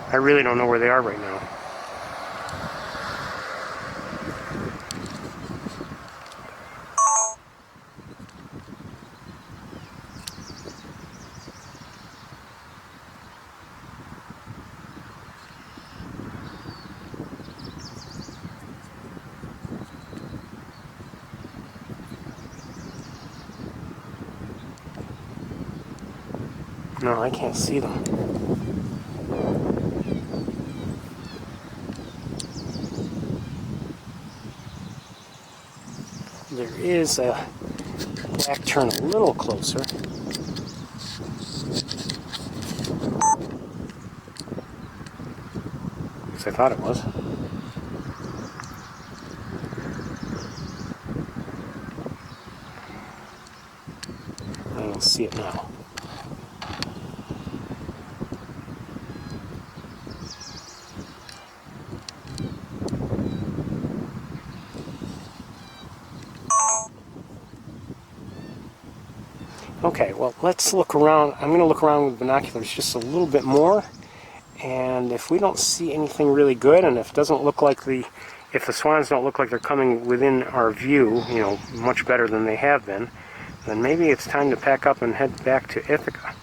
I really don't know where they are right now. No, I can't see them. There is a black tern a little closer. At least I thought it was. I don't see it now. Okay, well, let's look around. I'm going to look around with binoculars just a little bit more, and if we don't see anything really good, and if it doesn't look like if the swans don't look like they're coming within our view, much better than they have been, then maybe it's time to pack up and head back to Ithaca.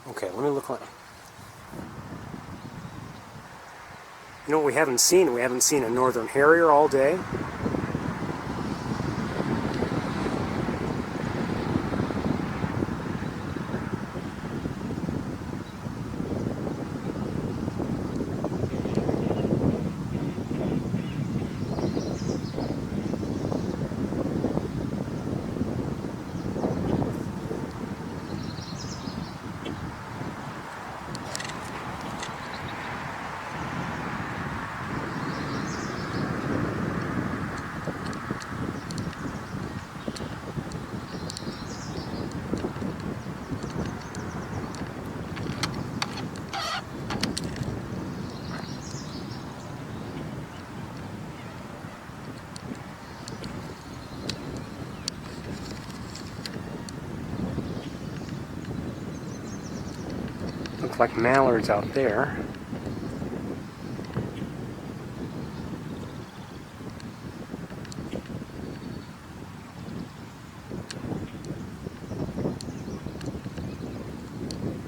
Okay, let me look around. You know what we haven't seen? We haven't seen a northern harrier all day. like mallards out there.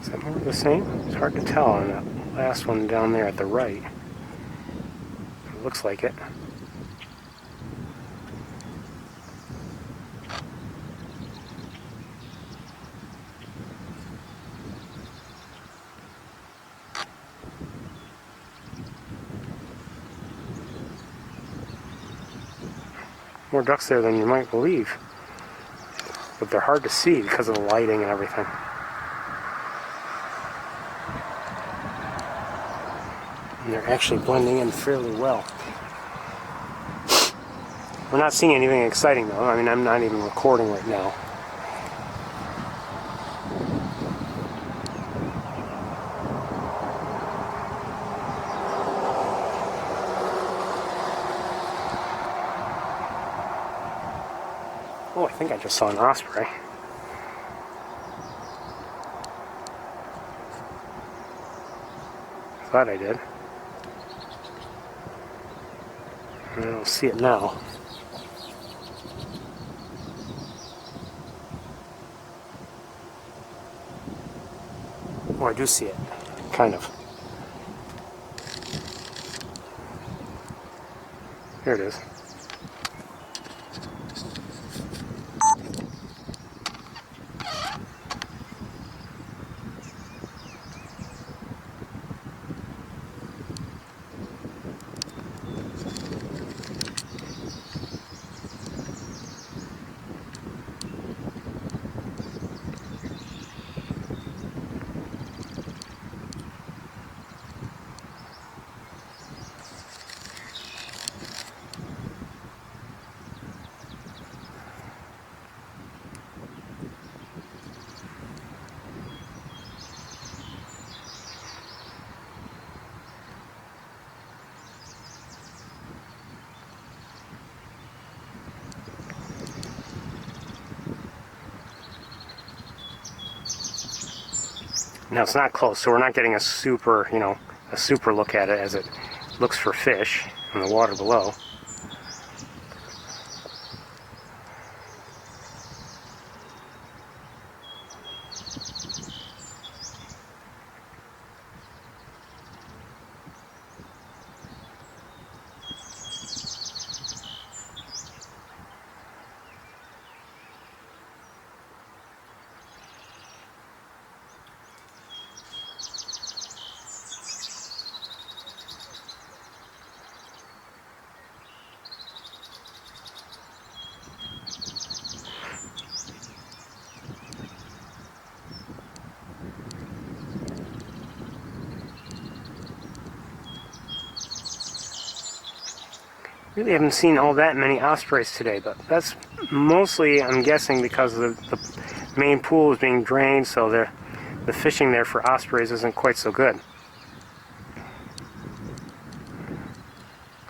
Is that more of the same? It's hard to tell on that last one down there at the right. It looks like it. More ducks there than you might believe. But they're hard to see because of the lighting and everything. And they're actually blending in fairly well. We're not seeing anything exciting though. I mean, I'm not even recording right now. Oh, I think I just saw an osprey. Thought I did. I don't see it now. Oh, I do see it. Kind of. Here it is. Now it's not close, so we're not getting a super, a super look at it as it looks for fish in the water below. Really haven't seen all that many ospreys today, but that's mostly, I'm guessing, because the main pool is being drained, so the fishing there for ospreys isn't quite so good.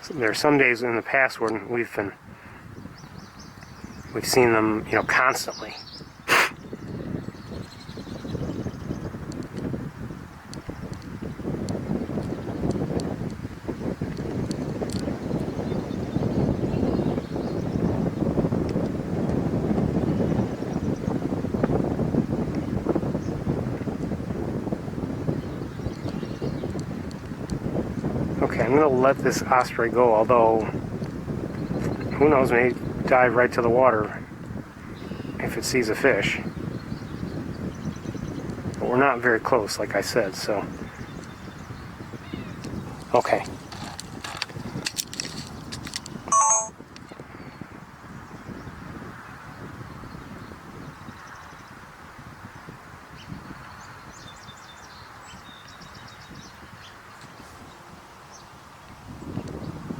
So there are some days in the past when we've seen them, constantly. Okay, I'm going to let this osprey go, although, who knows, may dive right to the water if it sees a fish. But we're not very close, like I said, so. Okay.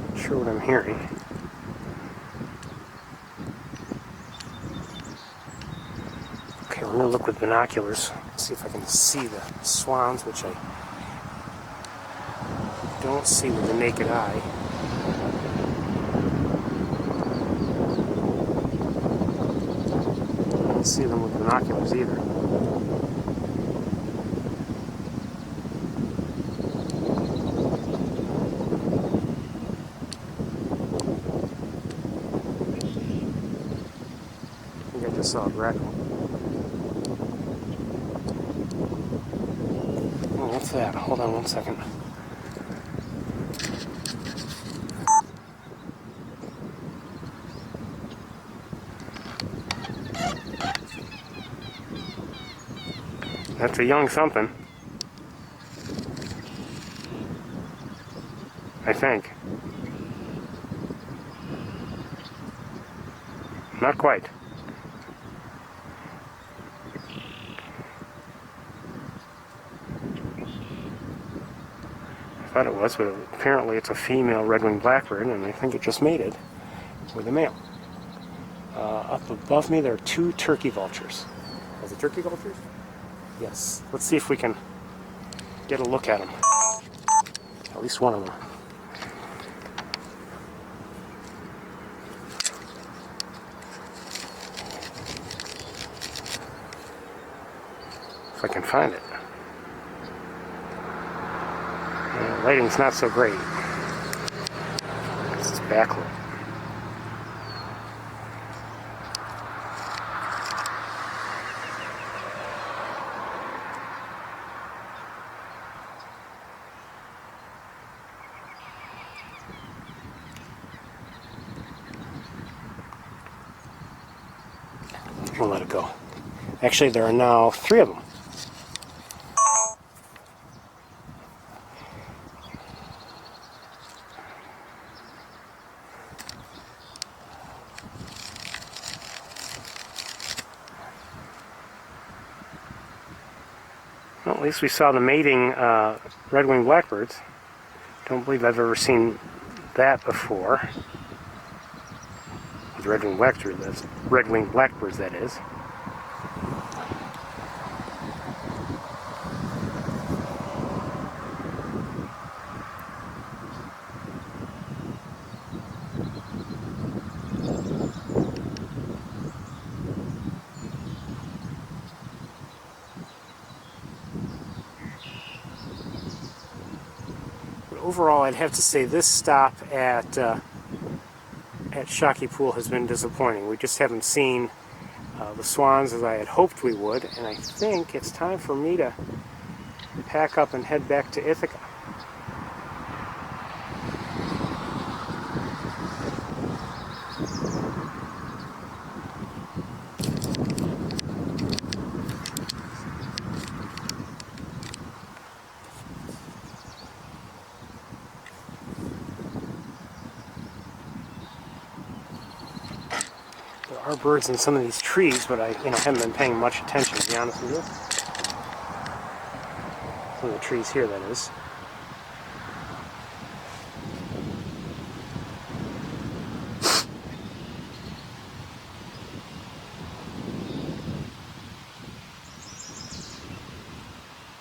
Not sure what I'm hearing. Okay, we're going to look with binoculars, see if I can see the swans, which I don't see with the naked eye. I don't see them with binoculars either. just saw a grackle. Oh, what's that? Hold on 1 second. That's a young something. I think. Not quite. I thought it was, but apparently it's a female red-winged blackbird, and I think it just mated with a male. Up above me, there are 2 turkey vultures. Are they turkey vultures? Yes. Let's see if we can get a look at them. At least one of them. If I can find it. Lighting's not so great. This is backlit. We'll let it go. Actually, there are now 3 of them. Well, at least we saw the mating red-winged blackbirds. Don't believe I've ever seen that before. With red-winged blackbirds, that is. Overall, I'd have to say this stop at Shockey Pool has been disappointing. We just haven't seen the swans as I had hoped we would, and I think it's time for me to pack up and head back to Ithaca. There are birds in some of these trees, but I haven't been paying much attention, to be honest with you. Some of the trees here, that is.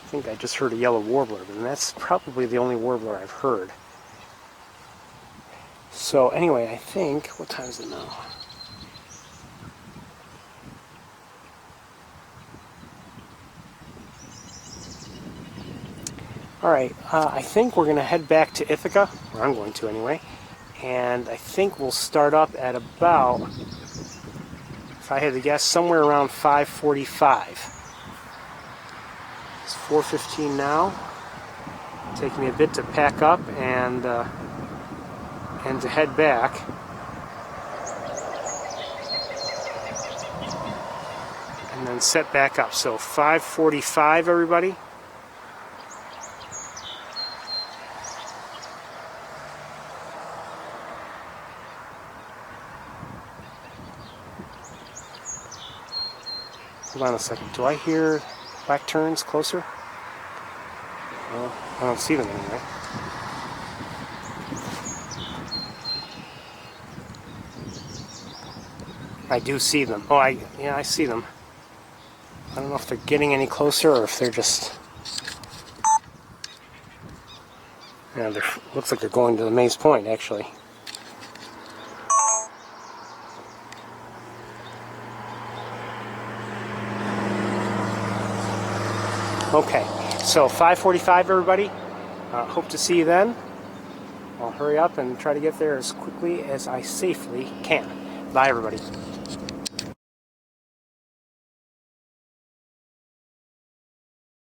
I think I just heard a yellow warbler, but that's probably the only warbler I've heard. So anyway, I think, what time is it now? Alright, I think we're going to head back to Ithaca, or I'm going to anyway, and I think we'll start up at about, if I had to guess, somewhere around 5:45. It's 4:15 now. Taking me a bit to pack up and to head back. And then set back up. So 5:45, everybody. Hold on a second. Do I hear black terns closer? Well, I don't see them anyway. I do see them. Oh, yeah, I see them. I don't know if they're getting any closer or if they're just... Yeah, looks like they're going to the Maze Point, actually. Okay, so 5:45, everybody. Hope to see you then. I'll hurry up and try to get there as quickly as I safely can. Bye, everybody.